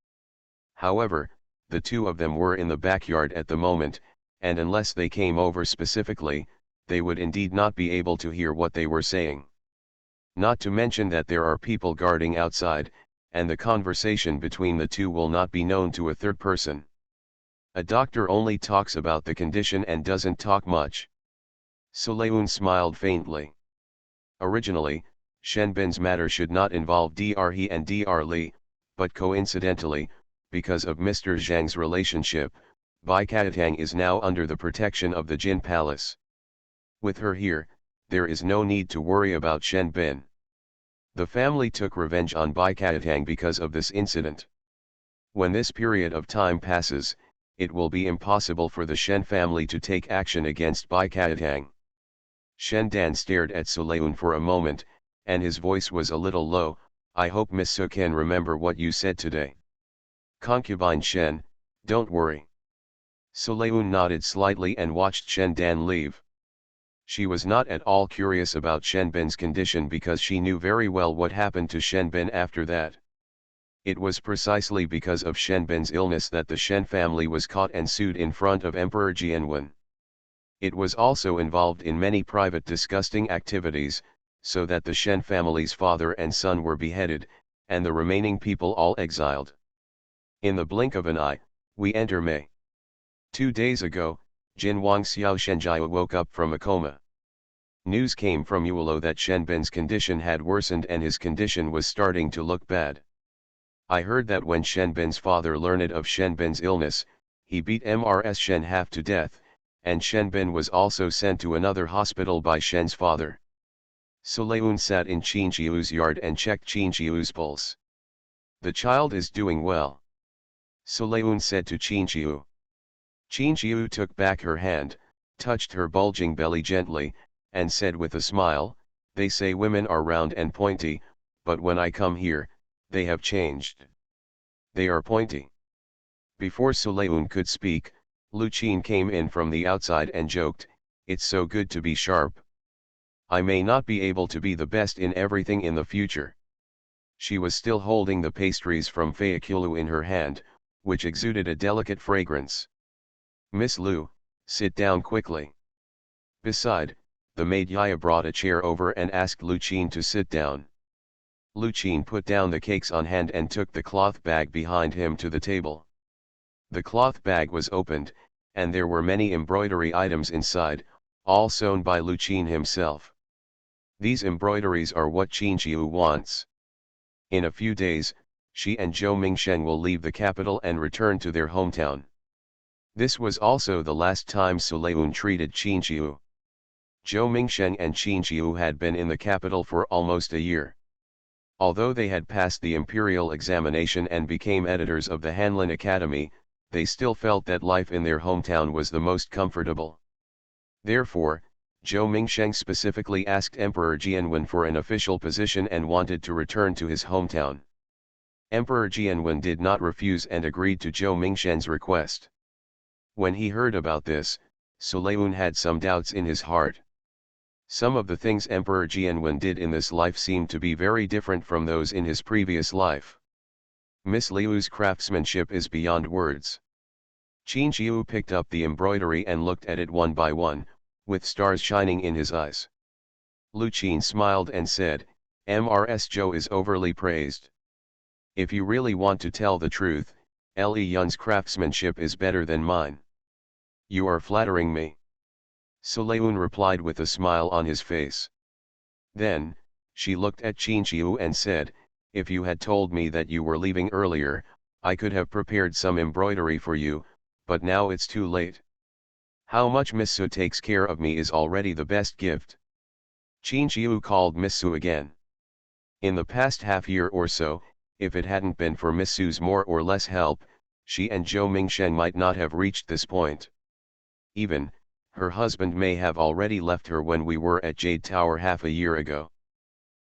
[SPEAKER 1] However, the two of them were in the backyard at the moment, and unless they came over specifically, they would indeed not be able to hear what they were saying. Not to mention that there are people guarding outside, and the conversation between the two will not be known to a third person. A doctor only talks about the condition and doesn't talk much. Sulayun smiled faintly. Originally, Shen Bin's matter should not involve Dr. He and Dr. Li, but coincidentally, because of Mr. Zhang's relationship, Baikatang is now under the protection of the Jin Palace. With her here, there is no need to worry about Shen Bin. The family took revenge on Baikatang because of this incident. When this period of time passes, it will be impossible for the Shen family to take action against Baikatang. Shen Dan stared at Sulayun for a moment, and his voice was a little low. "I hope Miss Su can remember what you said today." "Concubine Shen, don't worry." Sulayun nodded slightly and watched Shen Dan leave. She was not at all curious about Shen Bin's condition because she knew very well what happened to Shen Bin after that. It was precisely because of Shen Bin's illness that the Shen family was caught and sued in front of Emperor Jianwen. It was also involved in many private disgusting activities, so that the Shen family's father and son were beheaded, and the remaining people all exiled. In the blink of an eye, we enter May. 2 days ago, Jin Wang Xiao Shenjiao woke up from a coma. News came from Yulo that Shen Bin's condition had worsened and his condition was starting to look bad. I heard that when Shen Bin's father learned of Shen Bin's illness, he beat Mrs. Shen half to death, and Shen Bin was also sent to another hospital by Shen's father. Sulayun sat in Qin Jiu's yard and checked Qin Jiu's pulse. "The child is doing well," Sulayun said to Qin Jiu. Qin Jiu took back her hand, touched her bulging belly gently, and said with a smile, "They say women are round and pointy, but when I come here, they have changed. They are pointy." Before Sulayun could speak, Lu Qin came in from the outside and joked, "It's so good to be sharp. I may not be able to be the best in everything in the future." She was still holding the pastries from Fayakulu in her hand, which exuded a delicate fragrance. "Miss Lu, sit down quickly." Beside, the maid Yaya brought a chair over and asked Lu Qin to sit down. Lu Qin put down the cakes on hand and took the cloth bag behind him to the table. The cloth bag was opened, and there were many embroidery items inside, all sewn by Lu Qin himself. These embroideries are what Qin Jiu wants. In a few days, she and Zhou Mingsheng will leave the capital and return to their hometown. This was also the last time Sulayun treated Qin Jiu. Zhou Mingsheng and Qin Jiu had been in the capital for almost a year. Although they had passed the imperial examination and became editors of the Hanlin Academy, they still felt that life in their hometown was the most comfortable. Therefore, Zhou Mingsheng specifically asked Emperor Jianwen for an official position and wanted to return to his hometown. Emperor Jianwen did not refuse and agreed to Zhou Mingshen's request. When he heard about this, Sulayun had some doubts in his heart. Some of the things Emperor Jianwen did in this life seemed to be very different from those in his previous life. Miss Liu's craftsmanship is beyond words. Qin Xiu picked up the embroidery and looked at it one by one, with stars shining in his eyes. Lu Qin smiled and said, "Mrs. Zhou is overly praised. If you really want to tell the truth, Li Yun's craftsmanship is better than mine." "You are flattering me," Sulayun replied with a smile on his face. Then, she looked at Qin Xiu and said, "If you had told me that you were leaving earlier, I could have prepared some embroidery for you, but now it's too late. How much Miss Su takes care of me is already the best gift." Qin Xiu called Miss Su again. In the past half year or so, if it hadn't been for Miss Su's more or less help, she and Zhou Mingshen might not have reached this point. Even, her husband may have already left her when we were at Jade Tower half a year ago.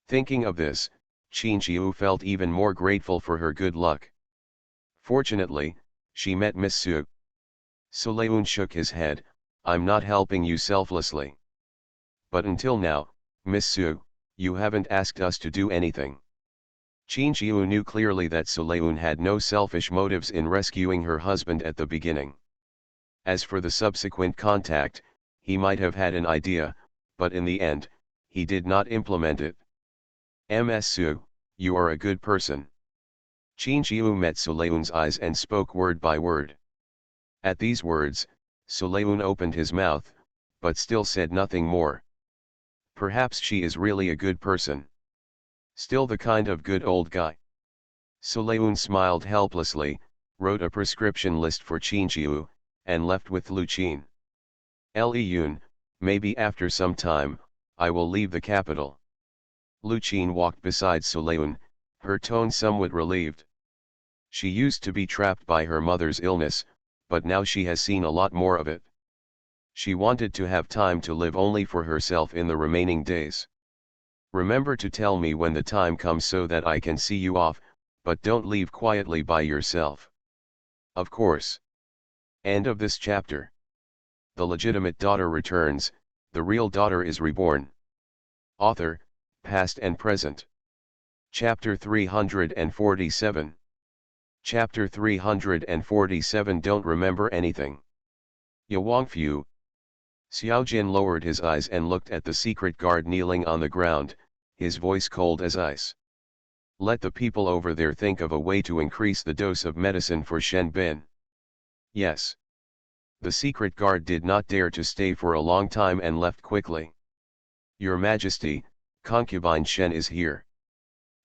[SPEAKER 1] Thinking of this, Qin Xiu felt even more grateful for her good luck. Fortunately, she met Miss Su. Sulayun shook his head, "I'm not helping you selflessly. But until now, Miss Su, you haven't asked us to do anything." Qin Xiu knew clearly that Sulayun had no selfish motives in rescuing her husband at the beginning. As for the subsequent contact, he might have had an idea, but in the end, he did not implement it. "Ms. Su, you are a good person." Qin Xiu met Sulayun's eyes and spoke word by word. At these words, Sulayun opened his mouth, but still said nothing more. Perhaps she is really a good person. Still the kind of good old guy. Sulayun smiled helplessly, wrote a prescription list for Qin Xiu, and left with Lu Qin. "Li Yun, maybe after some time, I will leave the capital." Lu Qin walked beside Sulayun, her tone somewhat relieved. She used to be trapped by her mother's illness, but now she has seen a lot more of it. She wanted to have time to live only for herself in the remaining days. "Remember to tell me when the time comes so that I can see you off, but don't leave quietly by yourself." "Of course." End of this chapter. The legitimate daughter returns, the real daughter is reborn. Author, past and present. Chapter 347. Chapter 347 Don't remember anything. Yawangfu. Xiaojin lowered his eyes and looked at the secret guard kneeling on the ground, his voice cold as ice. "Let the people over there think of a way to increase the dose of medicine for Shen Bin." "Yes." The secret guard did not dare to stay for a long time and left quickly. "Your Majesty, concubine Shen is here."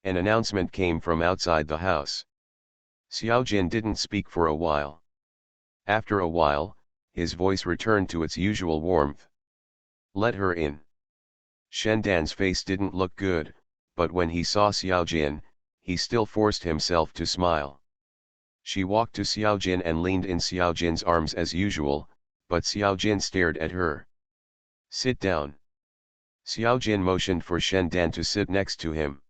[SPEAKER 1] An announcement came from outside the house. Xiaojin didn't speak for a while. After a while, his voice returned to its usual warmth. "Let her in." Shen Dan's face didn't look good, but when he saw Xiaojin, he still forced himself to smile. She walked to Xiaojin and leaned in Xiaojin's arms as usual, but Xiaojin stared at her. "Sit down." Xiaojin motioned for Shen Dan to sit next to him.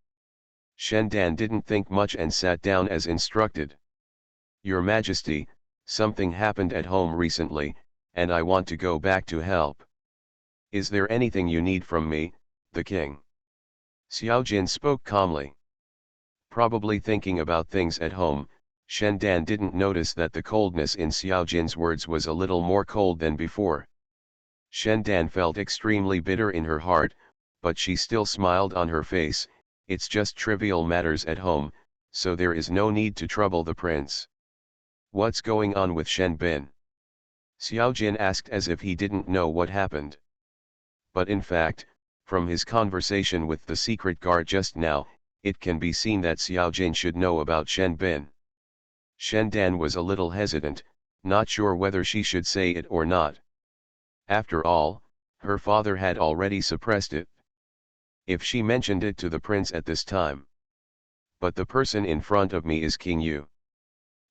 [SPEAKER 1] Shen Dan didn't think much and sat down as instructed. "Your Majesty, something happened at home recently, and I want to go back to help. Is there anything you need from me, the king?" Xiaojin spoke calmly. Probably thinking about things at home, Shen Dan didn't notice that the coldness in Xiaojin's words was a little more cold than before. Shen Dan felt extremely bitter in her heart, but she still smiled on her face. "It's just trivial matters at home, so there is no need to trouble the prince." "What's going on with Shen Bin?" Xiaojin asked as if he didn't know what happened. But in fact, from his conversation with the secret guard just now, it can be seen that Xiaojin should know about Shen Bin. Shen Dan was a little hesitant, not sure whether she should say it or not. After all, her father had already suppressed it. If she mentioned it to the prince at this time. But the person in front of me is King Yu.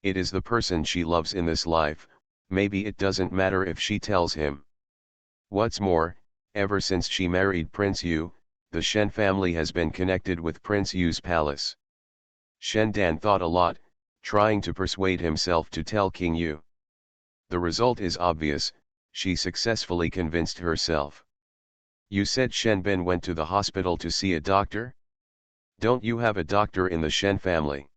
[SPEAKER 1] It is the person she loves in this life, maybe it doesn't matter if she tells him. What's more, ever since she married Prince Yu, the Shen family has been connected with Prince Yu's palace. Shen Dan thought a lot, trying to persuade himself to tell King Yu. The result is obvious, she successfully convinced herself. You said Shen Ben went to the hospital to see a doctor? Don't you have a doctor in the Shen family?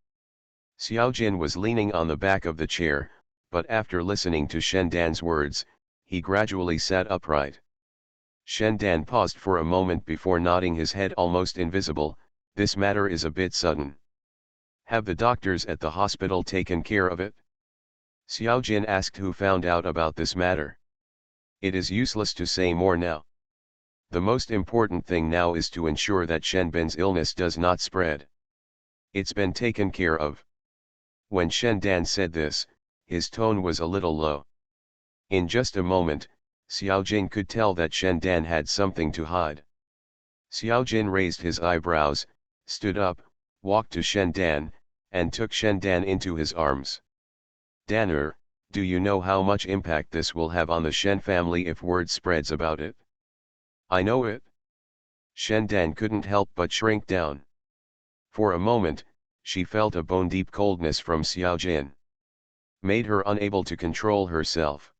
[SPEAKER 1] Xiao Jin was leaning on the back of the chair, but after listening to Shen Dan's words, he gradually sat upright. Shen Dan paused for a moment before nodding his head almost invisible. This matter is a bit sudden. Have the doctors at the hospital taken care of it? Xiao Jin asked who found out about this matter. It is useless to say more now. The most important thing now is to ensure that Shen Ben's illness does not spread. It's been taken care of. When Shen Dan said this, his tone was a little low. In just a moment, Xiao Jin could tell that Shen Dan had something to hide. Xiao Jin raised his eyebrows, stood up, walked to Shen Dan, and took Shen Dan into his arms. Dan'er, do you know how much impact this will have on the Shen family if word spreads about it? I know it. Shen Dan couldn't help but shrink down. For a moment, she felt a bone-deep coldness from Xiao Jin. Made her unable to control herself.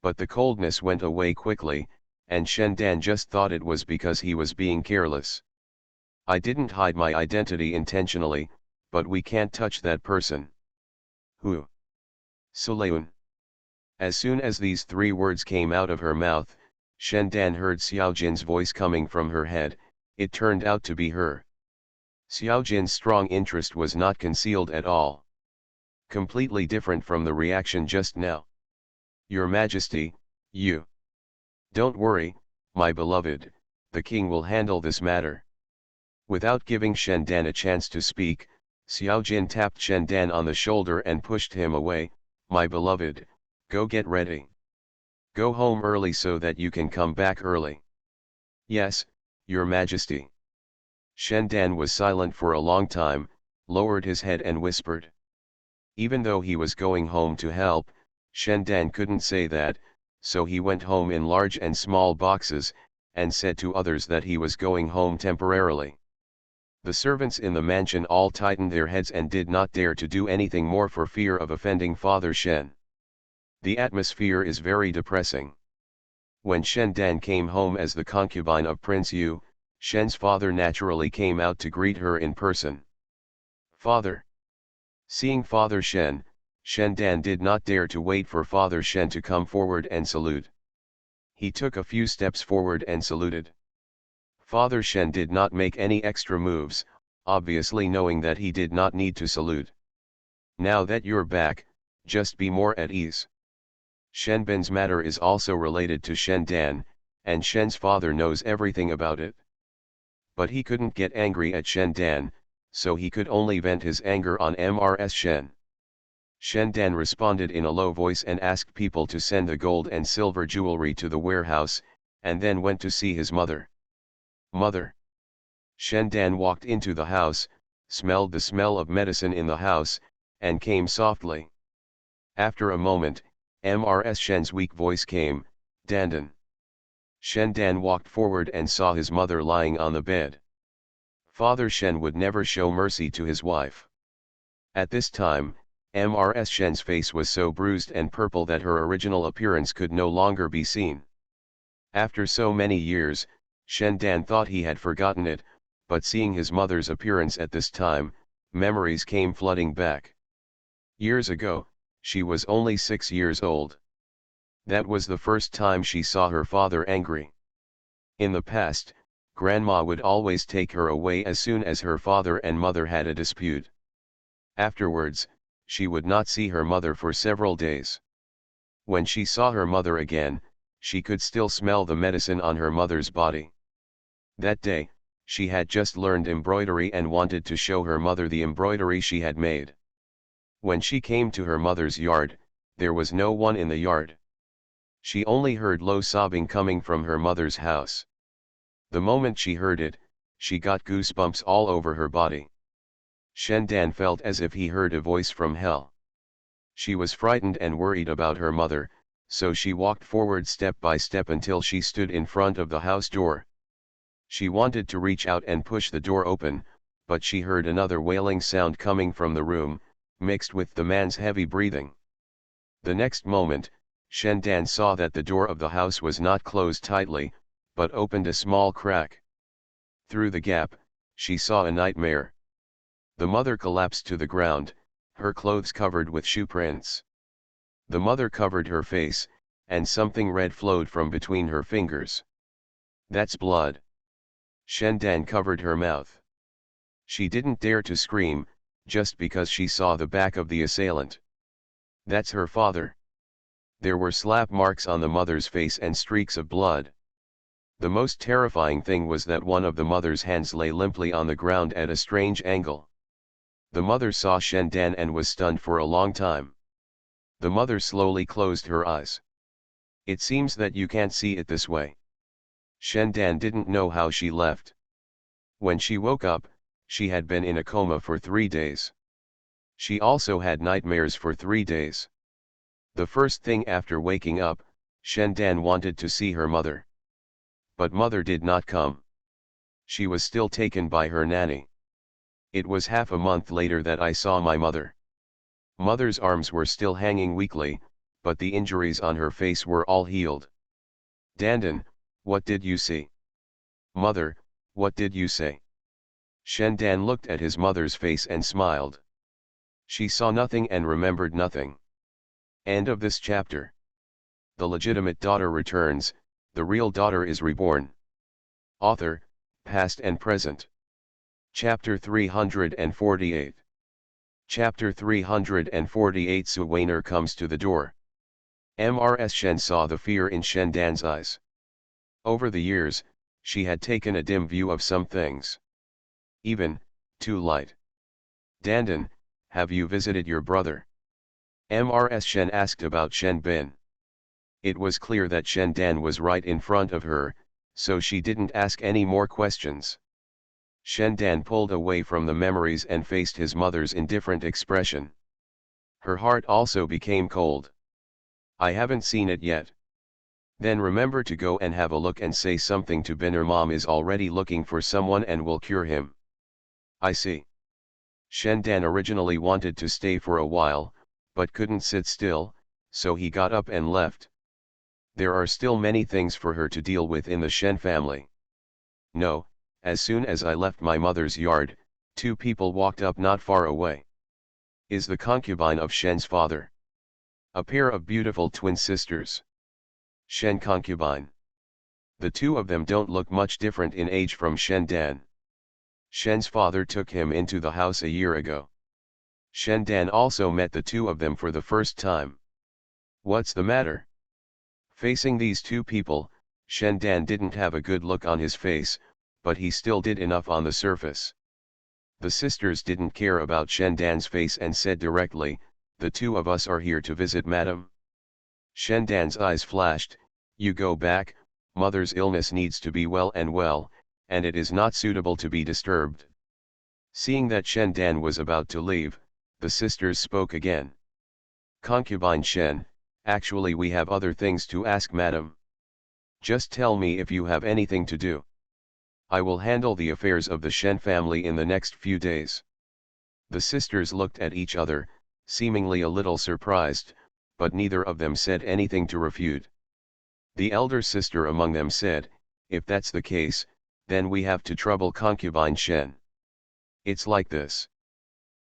[SPEAKER 1] But the coldness went away quickly, and Shen Dan just thought it was because he was being careless. I didn't hide my identity intentionally, but we can't touch that person. Who? Sulayun. As soon as these three words came out of her mouth, Shen Dan heard Xiao Jin's voice coming from her head. It turned out to be her. Xiao Jin's strong interest was not concealed at all. Completely different from the reaction just now. Your Majesty, you. Don't worry, my beloved, the king will handle this matter. Without giving Shen Dan a chance to speak, Xiao Jin tapped Shen Dan on the shoulder and pushed him away. My beloved, go get ready. Go home early so that you can come back early. Yes, Your Majesty. Shen Dan was silent for a long time, lowered his head and whispered. Even though he was going home to help, Shen Dan couldn't say that, so he went home in large and small boxes, and said to others that he was going home temporarily. The servants in the mansion all tightened their heads and did not dare to do anything more for fear of offending Father Shen. The atmosphere is very depressing. When Shen Dan came home as the concubine of Prince Yu, Shen's father naturally came out to greet her in person. Father. Seeing Father Shen, Shen Dan did not dare to wait for Father Shen to come forward and salute. He took a few steps forward and saluted. Father Shen did not make any extra moves, obviously knowing that he did not need to salute. Now that you're back, just be more at ease. Shen Ben's matter is also related to Shen Dan, and Shen's father knows everything about it. But he couldn't get angry at Shen Dan, so he could only vent his anger on Mrs. Shen. Shen Dan responded in a low voice and asked people to send the gold and silver jewelry to the warehouse, and then went to see his mother. Mother. Shen Dan walked into the house, smelled the smell of medicine in the house, and came softly. After a moment, Mrs. Shen's weak voice came, Dandan. Shen Dan walked forward and saw his mother lying on the bed. Father Shen would never show mercy to his wife. At this time, Mrs. Shen's face was so bruised and purple that her original appearance could no longer be seen. After so many years, Shen Dan thought he had forgotten it, but seeing his mother's appearance at this time, memories came flooding back. Years ago, she was only 6 years old. That was the first time she saw her father angry. In the past, Grandma would always take her away as soon as her father and mother had a dispute. Afterwards, she would not see her mother for several days. When she saw her mother again, she could still smell the medicine on her mother's body. That day, she had just learned embroidery and wanted to show her mother the embroidery she had made. When she came to her mother's yard, there was no one in the yard. She only heard low sobbing coming from her mother's house. The moment she heard it, she got goosebumps all over her body. Shen Dan felt as if he heard a voice from hell. She was frightened and worried about her mother, so she walked forward step by step until she stood in front of the house door. She wanted to reach out and push the door open, but she heard another wailing sound coming from the room, mixed with the man's heavy breathing. The next moment, Shen Dan saw that the door of the house was not closed tightly, but opened a small crack. Through the gap, she saw a nightmare. The mother collapsed to the ground, her clothes covered with shoe prints. The mother covered her face, and something red flowed from between her fingers. That's blood. Shen Dan covered her mouth. She didn't dare to scream, just because she saw the back of the assailant. That's her father. There were slap marks on the mother's face and streaks of blood. The most terrifying thing was that one of the mother's hands lay limply on the ground at a strange angle. The mother saw Shen Dan and was stunned for a long time. The mother slowly closed her eyes. It seems that you can't see it this way. Shen Dan didn't know how she left. When she woke up, she had been in a coma for 3 days. She also had nightmares for 3 days. The first thing after waking up, Shen Dan wanted to see her mother. But mother did not come. She was still taken by her nanny. It was half a month later that I saw my mother. Mother's arms were still hanging weakly, but the injuries on her face were all healed. Dandan, what did you see? Mother, what did you say? Shen Dan looked at his mother's face and smiled. She saw nothing and remembered nothing. End of this chapter. The legitimate daughter returns, the real daughter is reborn. Author, past and present. Chapter 348. Chapter 348. Suwainer comes to the door. Mrs. Shen saw the fear in Shen Dan's eyes. Over the years, she had taken a dim view of some things. Even, too light. Dandan, have you visited your brother? Mrs. Shen asked about Shen Bin. It was clear that Shen Dan was right in front of her, so she didn't ask any more questions. Shen Dan pulled away from the memories and faced his mother's indifferent expression. Her heart also became cold. I haven't seen it yet. Then remember to go and have a look and say something to Bin. Her mom is already looking for someone and will cure him. I see. Shen Dan originally wanted to stay for a while, but couldn't sit still, so he got up and left. There are still many things for her to deal with in the Shen family. No, as soon as I left my mother's yard, 2 people walked up not far away. Is the concubine of Shen's father. A pair of beautiful twin sisters. Shen concubine. The 2 of them don't look much different in age from Shen Dan. Shen's father took him into the house a year ago. Shen Dan also met the 2 of them for the first time. What's the matter? Facing these 2 people, Shen Dan didn't have a good look on his face, but he still did enough on the surface. The sisters didn't care about Shen Dan's face and said directly, the 2 of us are here to visit madam. Shen Dan's eyes flashed, you go back, mother's illness needs to be well, and it is not suitable to be disturbed. Seeing that Shen Dan was about to leave, the sisters spoke again. Concubine Shen, actually we have other things to ask madam. Just tell me if you have anything to do. I will handle the affairs of the Shen family in the next few days. The sisters looked at each other, seemingly a little surprised, but neither of them said anything to refute. The elder sister among them said, if that's the case, then we have to trouble concubine Shen. It's like this.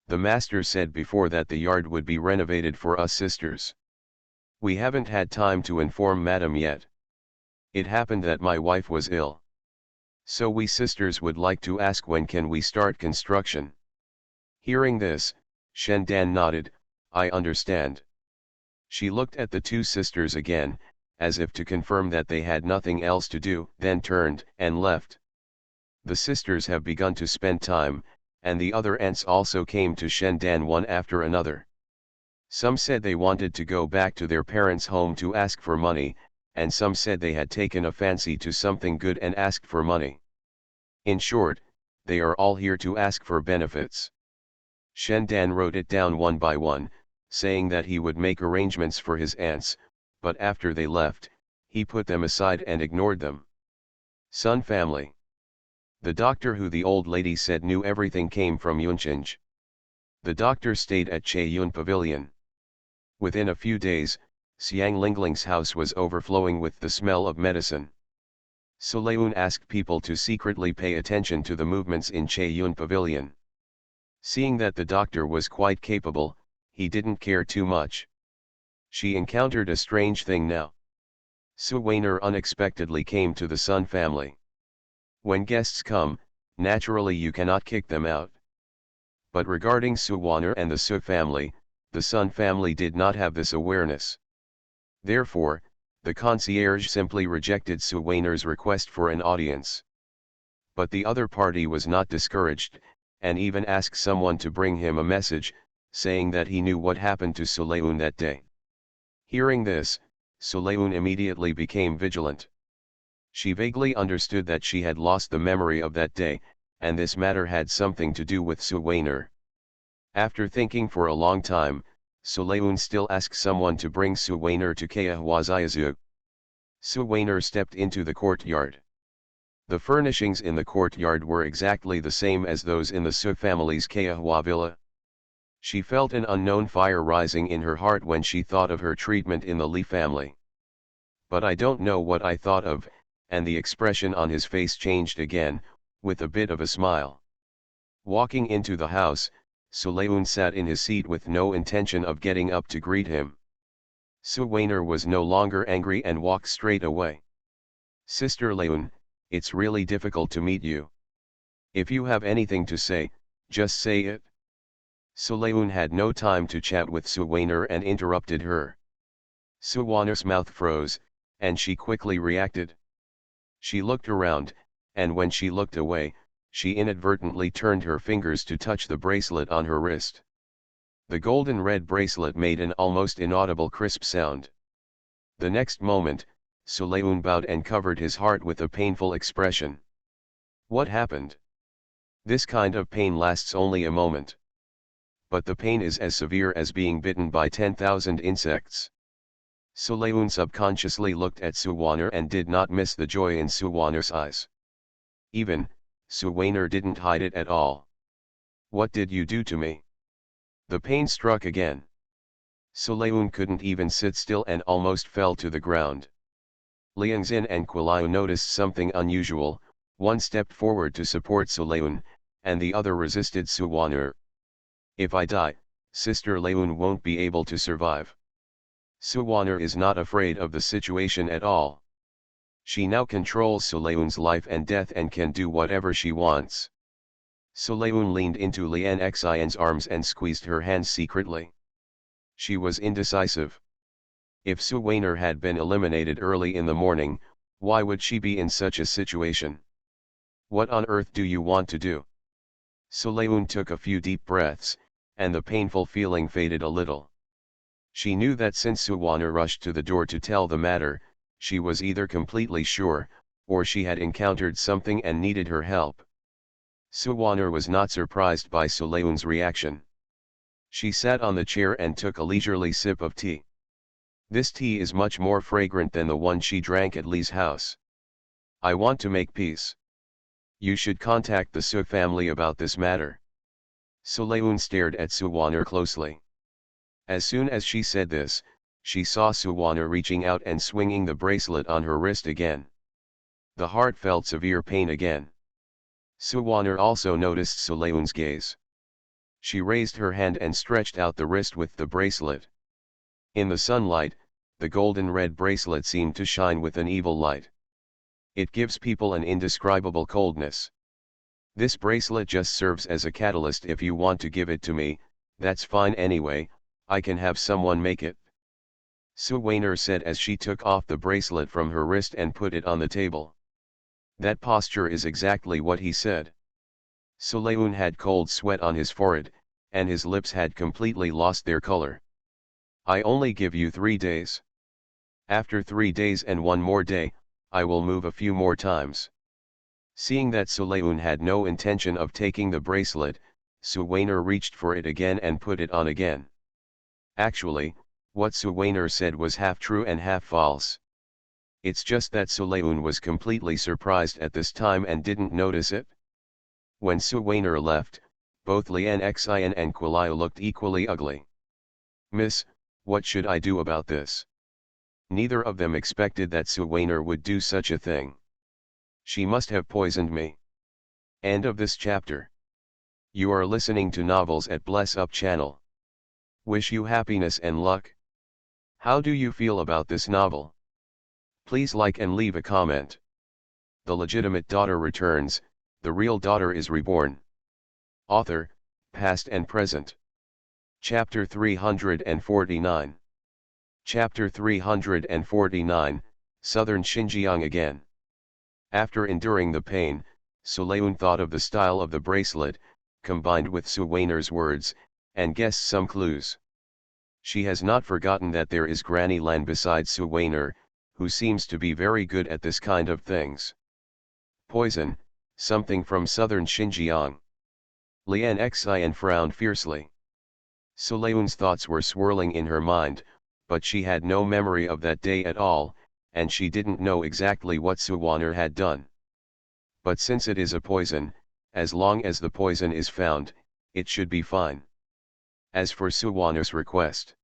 [SPEAKER 1] The master said before that the yard would be renovated for us sisters. We haven't had time to inform madam yet. It happened that my wife was ill. So we sisters would like to ask when can we start construction. Hearing this, Shen Dan nodded, I understand. She looked at the 2 sisters again, as if to confirm that they had nothing else to do, then turned and left. The sisters have begun to spend time, and the other aunts also came to Shen Dan one after another. Some said they wanted to go back to their parents' home to ask for money, and some said they had taken a fancy to something good and asked for money. In short, they are all here to ask for benefits. Shen Dan wrote it down one by one, saying that he would make arrangements for his aunts, but after they left, he put them aside and ignored them. Sun family. The doctor who the old lady said knew everything came from Yunchinj. The doctor stayed at Che Yun Pavilion. Within a few days, Xiang Lingling's house was overflowing with the smell of medicine. Sulayun asked people to secretly pay attention to the movements in Che Yun Pavilion. Seeing that the doctor was quite capable, he didn't care too much. She encountered a strange thing now. Su Weiner unexpectedly came to the Sun family. When guests come, naturally you cannot kick them out. But regarding Su Weiner and the Su family, the Sun family did not have this awareness. Therefore, the concierge simply rejected Su Weiner's request for an audience. But the other party was not discouraged, and even asked someone to bring him a message, saying that he knew what happened to Sulayun that day. Hearing this, Sulayun immediately became vigilant. She vaguely understood that she had lost the memory of that day, and this matter had something to do with Su Weiner. After thinking for a long time, Sulayun still asked someone to bring Su Weiner to Keahwaziazu. Su Weiner stepped into the courtyard. The furnishings in the courtyard were exactly the same as those in the Su family's Keahwa villa. She felt an unknown fire rising in her heart when she thought of her treatment in the Li family. But I don't know what I thought of, and the expression on his face changed again, with a bit of a smile. Walking into the house, Sulayun sat in his seat with no intention of getting up to greet him. Su Weiner was no longer angry and walked straight away. Sister Leun, it's really difficult to meet you. If you have anything to say, just say it. Sulayun had no time to chat with Su Weiner and interrupted her. Su Weiner's mouth froze, and she quickly reacted. She looked around, and when she looked away, she inadvertently turned her fingers to touch the bracelet on her wrist. The golden red bracelet made an almost inaudible crisp sound. The next moment, Sulayun bowed and covered his heart with a painful expression. What happened? This kind of pain lasts only a moment. But the pain is as severe as being bitten by 10,000 insects. Sulayun subconsciously looked at Su Weiner and did not miss the joy in Su Weiner's eyes. Even, Su Weiner didn't hide it at all. What did you do to me? The pain struck again. Sulayun couldn't even sit still and almost fell to the ground. Liangzin and Quiliu noticed something unusual, one stepped forward to support Sulayun, and the other resisted Su Weiner. If I die, Sister Leun won't be able to survive. Su Weiner is not afraid of the situation at all. She now controls Sulayun's life and death and can do whatever she wants. Sulayun leaned into Lian Xian's arms and squeezed her hands secretly. She was indecisive. If Su Weiner had been eliminated early in the morning, why would she be in such a situation? What on earth do you want to do? Sulayun took a few deep breaths, and the painful feeling faded a little. She knew that since Su Weiner rushed to the door to tell the matter, she was either completely sure, or she had encountered something and needed her help. Su Weiner was not surprised by Sulayun's reaction. She sat on the chair and took a leisurely sip of tea. This tea is much more fragrant than the one she drank at Li's house. I want to make peace. You should contact the Su family about this matter. Sulayun stared at Su Weiner closely. As soon as she said this, she saw Su Weiner reaching out and swinging the bracelet on her wrist again. The heart felt severe pain again. Su Weiner also noticed Sulayun's gaze. She raised her hand and stretched out the wrist with the bracelet. In the sunlight, the golden red bracelet seemed to shine with an evil light. It gives people an indescribable coldness. This bracelet just serves as a catalyst. If you want to give it to me, that's fine anyway, I can have someone make it. Su Weiner said as she took off the bracelet from her wrist and put it on the table. That posture is exactly what he said. Sulayun had cold sweat on his forehead, and his lips had completely lost their color. I only give you 3 days. After 3 days and 1 more day, I will move a few more times. Seeing that Sulayun had no intention of taking the bracelet, Su Weiner reached for it again and put it on again. Actually, what Su Weiner said was half true and half false. It's just that Sulayun was completely surprised at this time and didn't notice it. When Suwaner left, both Lian Xian and Quilio looked equally ugly. "Miss, what should I do about this?" Neither of them expected that Suwaner would do such a thing. "She must have poisoned me." End of this chapter. You are listening to Novels at Bless Up channel. Wish you happiness and luck. How do you feel about this novel? Please like and leave a comment. The legitimate daughter returns, the real daughter is reborn. Author, past and present. Chapter 349. Chapter 349, Southern Xinjiang again. After enduring the pain, Suleun thought of the style of the bracelet, combined with Suwaner's words, and guessed some clues. She has not forgotten that there is Granny Lan beside Suwaner, who seems to be very good at this kind of things. Poison, something from southern Xinjiang. Lian Xian frowned fiercely. Suleun's thoughts were swirling in her mind, but she had no memory of that day at all, and she didn't know exactly what Suwaner had done. But since it is a poison, as long as the poison is found, it should be fine. As for Suwaner's request,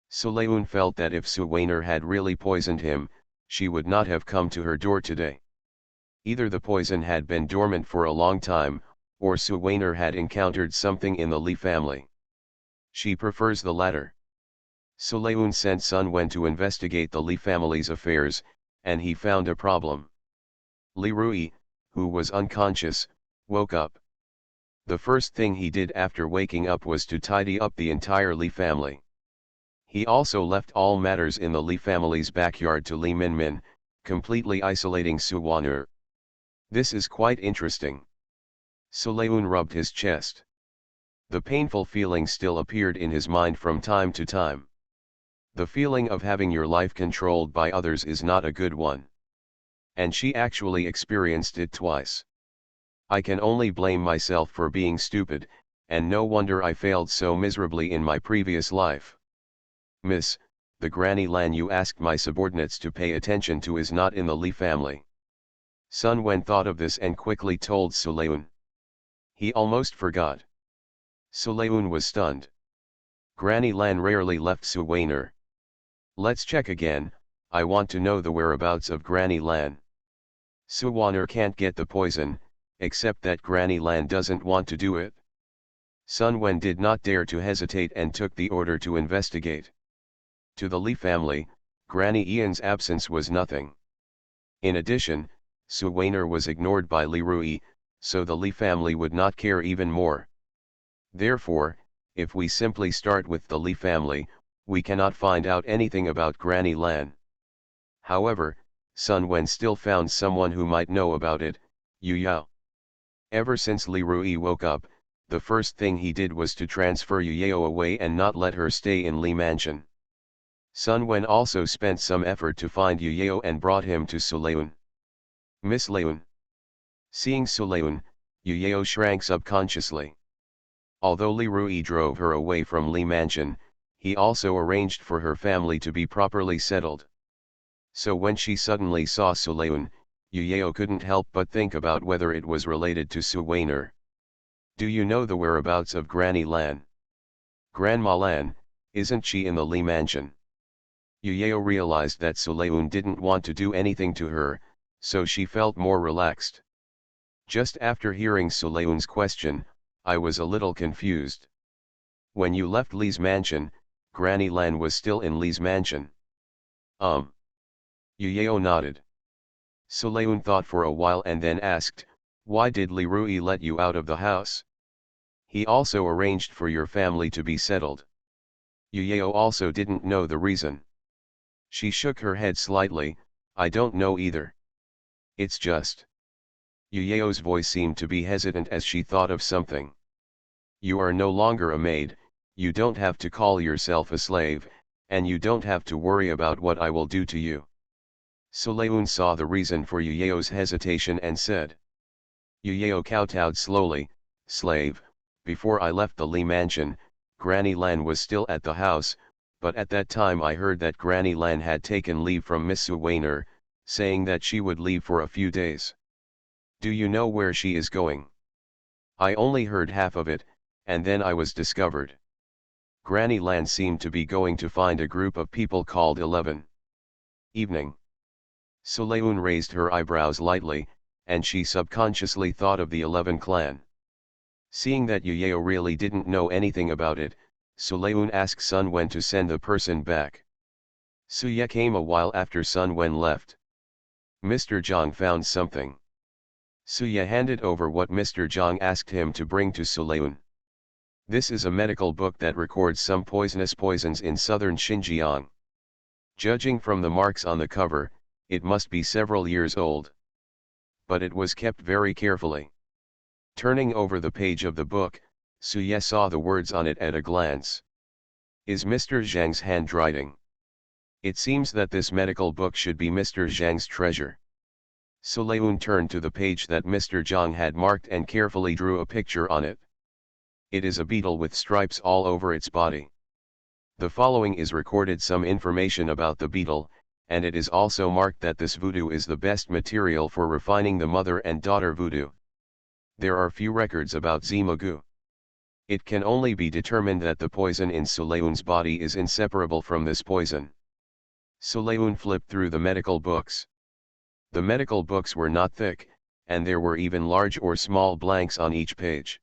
[SPEAKER 1] Suleun felt that if Suwaner had really poisoned him, she would not have come to her door today. Either the poison had been dormant for a long time, or Suwaner had encountered something in the Li family. She prefers the latter. Suleun sent Sun Wen to investigate the Li family's affairs, and he found a problem. Li Rui, who was unconscious, woke up. The first thing he did after waking up was to tidy up the entire Li family. He also left all matters in the Li family's backyard to Li Minmin, completely isolating Suwaner. This is quite interesting. Suleun rubbed his chest. The painful feeling still appeared in his mind from time to time. The feeling of having your life controlled by others is not a good one. And she actually experienced it twice. I can only blame myself for being stupid, and no wonder I failed so miserably in my previous life. Miss, the Granny Lan you asked my subordinates to pay attention to is not in the Li family. Sun Wen thought of this and quickly told Suleun. He almost forgot. Suleun was stunned. Granny Lan rarely left Suwaner. Let's check again, I want to know the whereabouts of Granny Lan. Suwaner can't get the poison, except that Granny Lan doesn't want to do it. Sun Wen did not dare to hesitate and took the order to investigate. To the Li family, Granny Ian's absence was nothing. In addition, Suwaner was ignored by Li Rui, so the Li family would not care even more. Therefore, if we simply start with the Li family, we cannot find out anything about Granny Lan. However, Sun Wen still found someone who might know about it, Yu Yao. Ever since Li Rui woke up, the first thing he did was to transfer Yu Yao away and not let her stay in Li Mansion. Sun Wen also spent some effort to find Yu Yao and brought him to Suleun. Miss Leun. Seeing Suleun, Yu Yao shrank subconsciously. Although Li Rui drove her away from Li Mansion, he also arranged for her family to be properly settled. So when she suddenly saw Suleun, Yu Yao couldn't help but think about whether it was related to Suwaner. Do you know the whereabouts of Granny Lan? Grandma Lan, isn't she in the Li Mansion? Yu Yao realized that Suleun didn't want to do anything to her, so she felt more relaxed. Just after hearing Suleun's question, I was a little confused. When you left Li's mansion, Granny Lan was still in Li's mansion. Yu Yao nodded. Suleun thought for a while and then asked, why did Li Rui let you out of the house? He also arranged for your family to be settled. Yu Yao also didn't know the reason. She shook her head slightly, I don't know either. It's just. Yu Yao's voice seemed to be hesitant as she thought of something. You are no longer a maid, you don't have to call yourself a slave, and you don't have to worry about what I will do to you. Suleun saw the reason for Yu Yao's hesitation and said. Yu Yao kowtowed slowly, slave, before I left the Li mansion, Granny Lan was still at the house, but at that time I heard that Granny Lan had taken leave from Miss Suwaner, saying that she would leave for a few days. Do you know where she is going? I only heard half of it, and then I was discovered. Granny Lan seemed to be going to find a group of people called 11. Evening. Suleun raised her eyebrows lightly, and she subconsciously thought of the 11 clan. Seeing that Yuyeo really didn't know anything about it, Suleun asked Sun Wen to send the person back. Suye came a while after Sun Wen left. Mr. Zhang found something. Suye handed over what Mr. Zhang asked him to bring to Suleun. This is a medical book that records some poisonous poisons in southern Xinjiang. Judging from the marks on the cover, it must be several years old. But it was kept very carefully. Turning over the page of the book, Suye saw the words on it at a glance. Is Mr. Zhang's handwriting? It seems that this medical book should be Mr. Zhang's treasure. Suleun turned to the page that Mr. Zhang had marked and carefully drew a picture on it. It is a beetle with stripes all over its body. The following is recorded some information about the beetle, and it is also marked that this voodoo is the best material for refining the mother and daughter voodoo. There are few records about Zimagu. It can only be determined that the poison in Suleun's body is inseparable from this poison. Suleun flipped through the medical books. The medical books were not thick, and there were even large or small blanks on each page.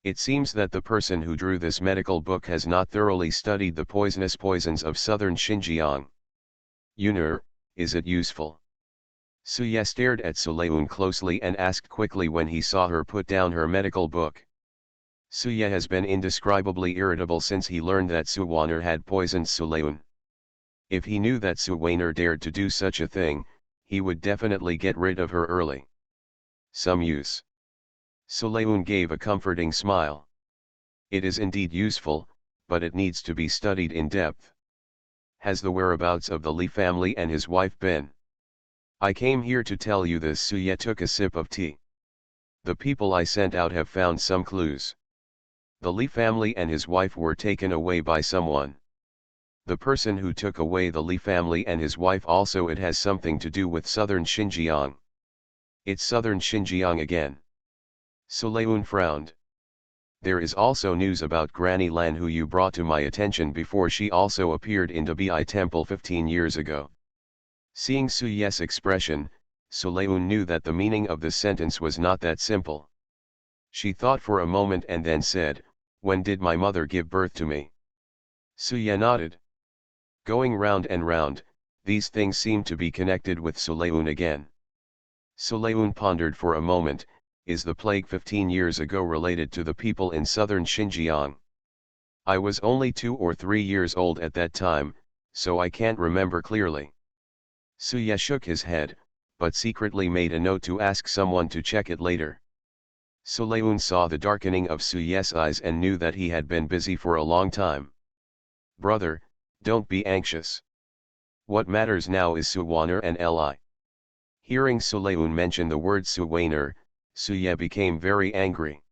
[SPEAKER 1] It seems that the person who drew this medical book has not thoroughly studied the poisonous poisons of southern Xinjiang. Yunur, is it useful? Suye stared at Suleun closely and asked quickly when he saw her put down her medical book. Suye has been indescribably irritable since he learned that Suwaner had poisoned Suleun. If he knew that Suwaner dared to do such a thing, he would definitely get rid of her early. Some use. Suleun gave a comforting smile. It is indeed useful, but it needs to be studied in depth. Has the whereabouts of the Li family and his wife been? I came here to tell you this. Suye took a sip of tea. The people I sent out have found some clues. The Li family and his wife were taken away by someone. The person who took away the Li family and his wife also it has something to do with southern Xinjiang. It's southern Xinjiang again. Suleun frowned. There is also news about Granny Lan who you brought to my attention before she also appeared in Dabi temple 15 years ago. Seeing Suye's expression, Suleun knew that the meaning of the sentence was not that simple. She thought for a moment and then said, when did my mother give birth to me? Suye nodded. Going round and round, these things seemed to be connected with Suleun again. Suleun pondered for a moment, is the plague 15 years ago related to the people in southern Xinjiang? I was only 2 or 3 years old at that time, so I can't remember clearly. Suye shook his head, but secretly made a note to ask someone to check it later. Suleun saw the darkening of Suye's eyes and knew that he had been busy for a long time. Brother, don't be anxious. What matters now is Suwaner and Li. Hearing Suleun mention the word Suwaner, Suye became very angry.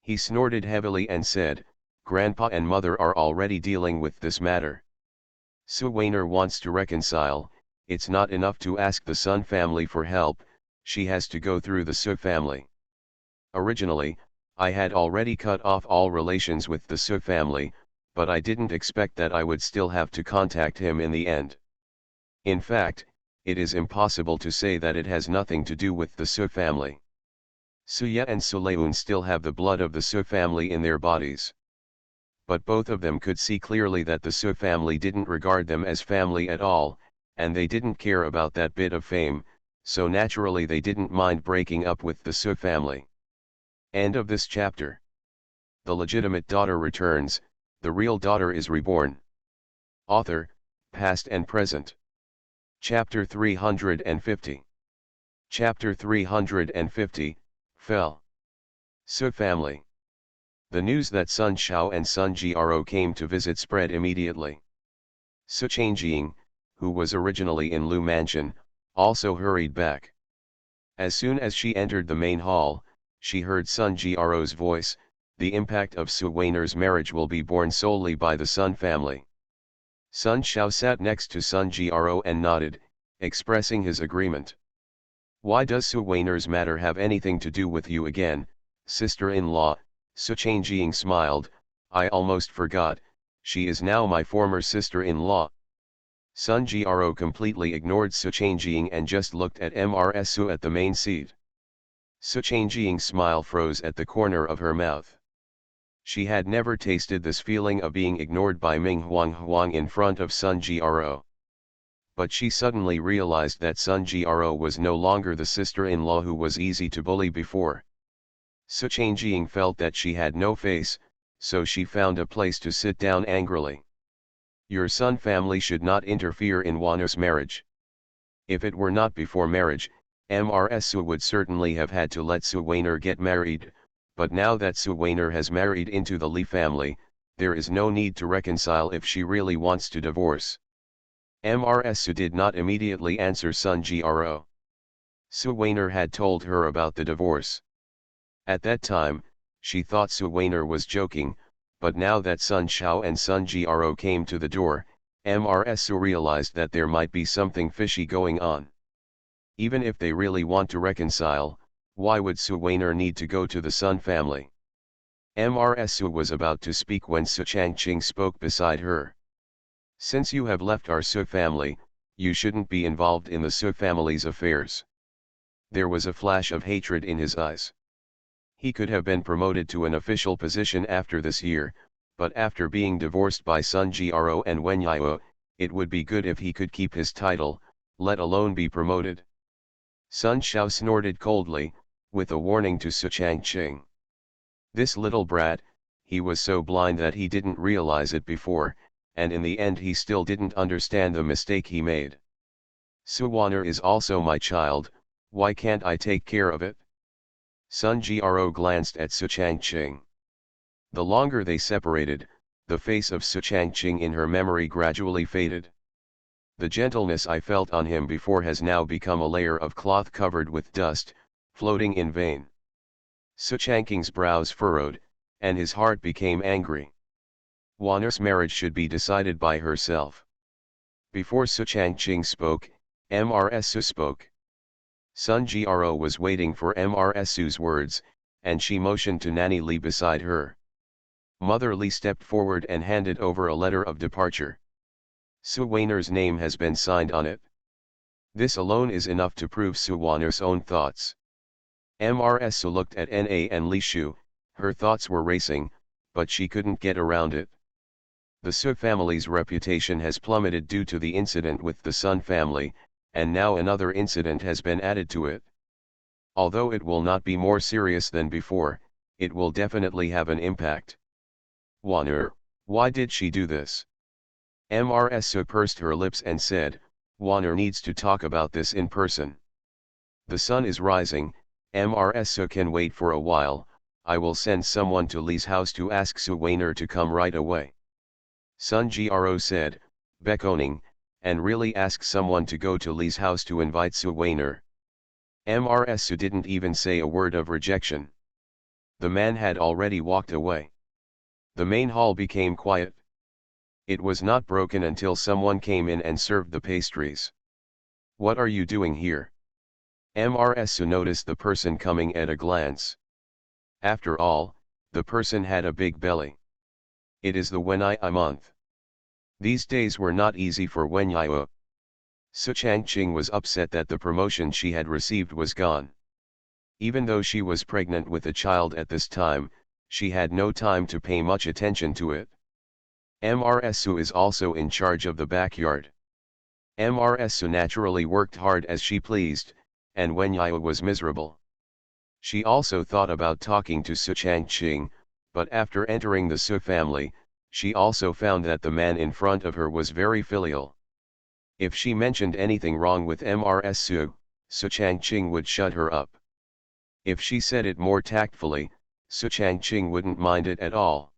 [SPEAKER 1] He snorted heavily and said, Grandpa and Mother are already dealing with this matter. Suwaner wants to reconcile. It's not enough to ask the Sun family for help, she has to go through the Su family. Originally, I had already cut off all relations with the Su family, but I didn't expect that I would still have to contact him in the end. In fact, it is impossible to say that it has nothing to do with the Su family. Suye and Suleun still have the blood of the Su family in their bodies. But both of them could see clearly that the Su family didn't regard them as family at all, and they didn't care about that bit of fame, so naturally they didn't mind breaking up with the Su family. End of this chapter. The legitimate daughter returns, the real daughter is reborn. Author, past and present. Chapter 350. Chapter 350, Fell. Su family. The news that Sun Xiao and Sun Jiaro came to visit spread immediately. Su Changjing, who was originally in Lu Mansion, also hurried back. As soon as she entered the main hall, she heard Sun Jiaro's voice, the impact of Su Waner's marriage will be borne solely by the Sun family. Sun Xiao sat next to Sun Jiaro and nodded, expressing his agreement. Why does Su Waner's matter have anything to do with you again, Sister-in-law, Su Changjing smiled, I almost forgot, she is now my former sister-in-law. Sun Jiaro completely ignored Su Changjing and just looked at Mrsu at the main seat. Su Changjing's smile froze at the corner of her mouth. She had never tasted this feeling of being ignored by Ming Huang in front of Sun Jiaro. But she suddenly realized that Sun Jiaro was no longer the sister-in-law who was easy to bully before. Su Changjing felt that she had no face, so she found a place to sit down angrily. Your Sun family should not interfere in Wanner's marriage. If it were not before marriage, Mrsu would certainly have had to let Su Weiner get married, but now that Su Weiner has married into the Li family, there is no need to reconcile if she really wants to divorce. Mrsu did not immediately answer Sun Jiaro. Su Weiner had told her about the divorce. At that time, she thought Su Weiner was joking, but now that Sun Xiao and Sun Jiaro came to the door, Mrsu realized that there might be something fishy going on. Even if they really want to reconcile, why would Su Weiner need to go to the Sun family? Mrsu was about to speak when Su Changqing spoke beside her. Since you have left our Su family, you shouldn't be involved in the Su family's affairs. There was a flash of hatred in his eyes. He could have been promoted to an official position after this year, but after being divorced by Sun Jiaro and Wen Yao, it would be good if he could keep his title, let alone be promoted. Sun Xiao snorted coldly, with a warning to Su Changqing. This little brat, he was so blind that he didn't realize it before, and in the end he still didn't understand the mistake he made. Su Weiner is also my child, why can't I take care of it? Sun Jiaro glanced at Su Changqing. The longer they separated, the face of Su Changqing in her memory gradually faded. The gentleness I felt on him before has now become a layer of cloth covered with dust, floating in vain. Su Changqing's brows furrowed, and his heart became angry. Wanner's marriage should be decided by herself. Before Su Changqing spoke, Mrsu spoke. Sun Jiaro was waiting for Mrsu's words, and she motioned to Nanny Li beside her. Mother Li stepped forward and handed over a letter of departure. Su Weiner's name has been signed on it. This alone is enough to prove Su Weiner's own thoughts. Mrsu looked at Na and Li Shu, her thoughts were racing, but she couldn't get around it. The Su family's reputation has plummeted due to the incident with the Sun family, and now another incident has been added to it. Although it will not be more serious than before, it will definitely have an impact. Wanner, why did she do this? Mrsu pursed her lips and said, Wanner needs to talk about this in person. The sun is rising, Mrsu can wait for a while, I will send someone to Li's house to ask Su Weiner to come right away. Sun Jiaro said, beckoning, and really ask someone to go to Li's house to invite Su Weiner. Mrsu didn't even say a word of rejection. The man had already walked away. The main hall became quiet. It was not broken until someone came in and served the pastries. What are you doing here? Mrsu noticed the person coming at a glance. After all, the person had a big belly. It is the Wenyi month. These days were not easy for Wenyi. Su Changqing was upset that the promotion she had received was gone. Even though she was pregnant with a child at this time, she had no time to pay much attention to it. Mrsu is also in charge of the backyard. Mrsu naturally worked hard as she pleased, and Wenyi was miserable. She also thought about talking to Su Changqing, but after entering the Su family, she also found that the man in front of her was very filial. If she mentioned anything wrong with Mrsu, Su Changqing would shut her up. If she said it more tactfully, Su Changqing wouldn't mind it at all.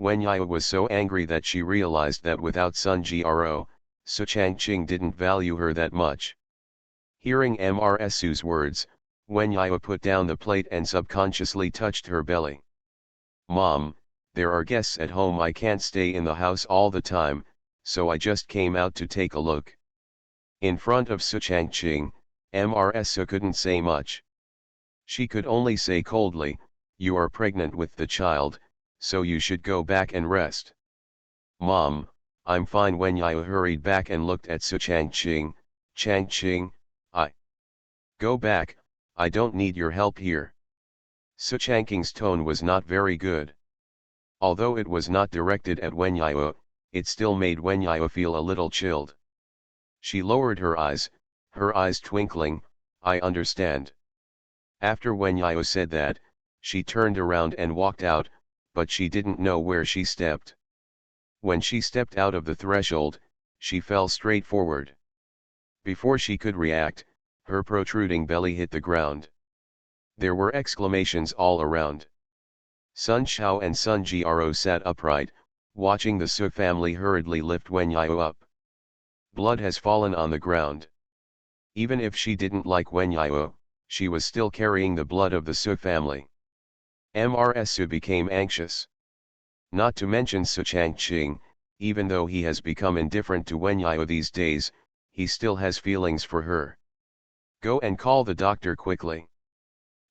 [SPEAKER 1] Wenyi was so angry that she realized that without Sun Jiaro, Su Changqing didn't value her that much. Hearing Mrsu's words, Wenyi put down the plate and subconsciously touched her belly. Mom, there are guests at home, I can't stay in the house all the time, so I just came out to take a look. In front of Su Changqing, Mrsu couldn't say much. She could only say coldly, you are pregnant with the child, so you should go back and rest. Mom, I'm fine. Wen Yao hurried back and looked at Su Changqing. Changqing, I go back, I don't need your help here. Su Changqing's tone was not very good. Although it was not directed at Wen Yao, it still made Wen Yao feel a little chilled. She lowered her eyes twinkling. I understand. After Wen Yao said that, she turned around and walked out, but she didn't know where she stepped. When she stepped out of the threshold, she fell straight forward. Before she could react, her protruding belly hit the ground. There were exclamations all around. Sun Xiao and Sun Jiaro sat upright, watching the Su family hurriedly lift Wen Yao up. Blood has fallen on the ground. Even if she didn't like Wen Yao, she was still carrying the blood of the Su family. Mrs. Su became anxious. Not to mention Su Changqing, even though he has become indifferent to Wen Yao these days, he still has feelings for her. Go and call the doctor quickly.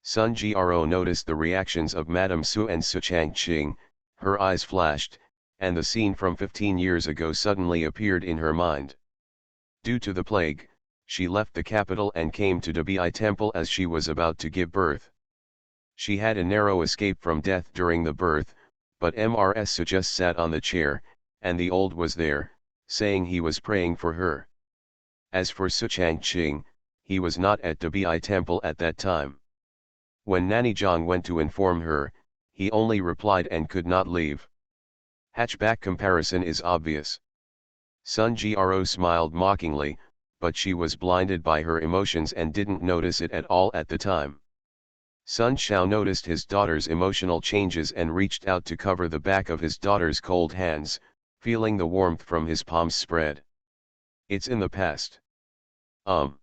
[SPEAKER 1] Sun Jiaro noticed the reactions of Madame Su and Su Changqing, her eyes flashed, and the scene from 15 years ago suddenly appeared in her mind. Due to the plague, she left the capital and came to Debi Temple as she was about to give birth. She had a narrow escape from death during the birth, but Mrs. Su just sat on the chair, and the old was there, saying he was praying for her. As for Su Changqing, he was not at Debi Temple at that time. When Nanny Zhang went to inform her, he only replied and could not leave. Hatchback comparison is obvious. Sun Jiaro smiled mockingly, but she was blinded by her emotions and didn't notice it at all at the time. Sun Xiao noticed his daughter's emotional changes and reached out to cover the back of his daughter's cold hands, feeling the warmth from his palms spread. It's in the past. Sun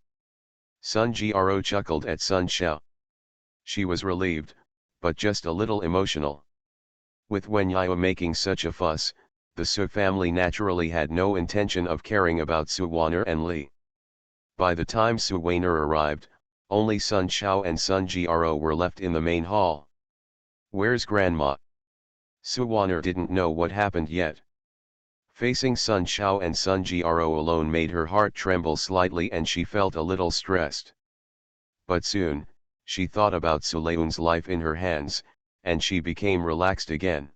[SPEAKER 1] Jiaro chuckled at Sun Xiao. She was relieved, but just a little emotional. With Wen Yao making such a fuss, the Su family naturally had no intention of caring about Su Waner and Li. By the time Su Waner arrived, only Sun Xiao and Sun Jiaro were left in the main hall. Where's Grandma? Su Waner didn't know what happened yet. Facing Sun Xiao and Sun Jiaro alone made her heart tremble slightly and she felt a little stressed. But soon, she thought about Su Leun's life in her hands, and she became relaxed again.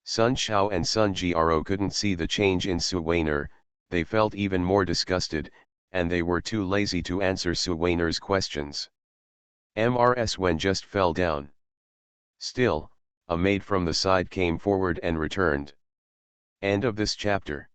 [SPEAKER 1] Sun Xiao and Sun Jiaro couldn't see the change in Su Waner, they felt even more disgusted, and they were too lazy to answer Su Waner's questions. Mrs. Wen just fell down. Still, a maid from the side came forward and returned. End of this chapter.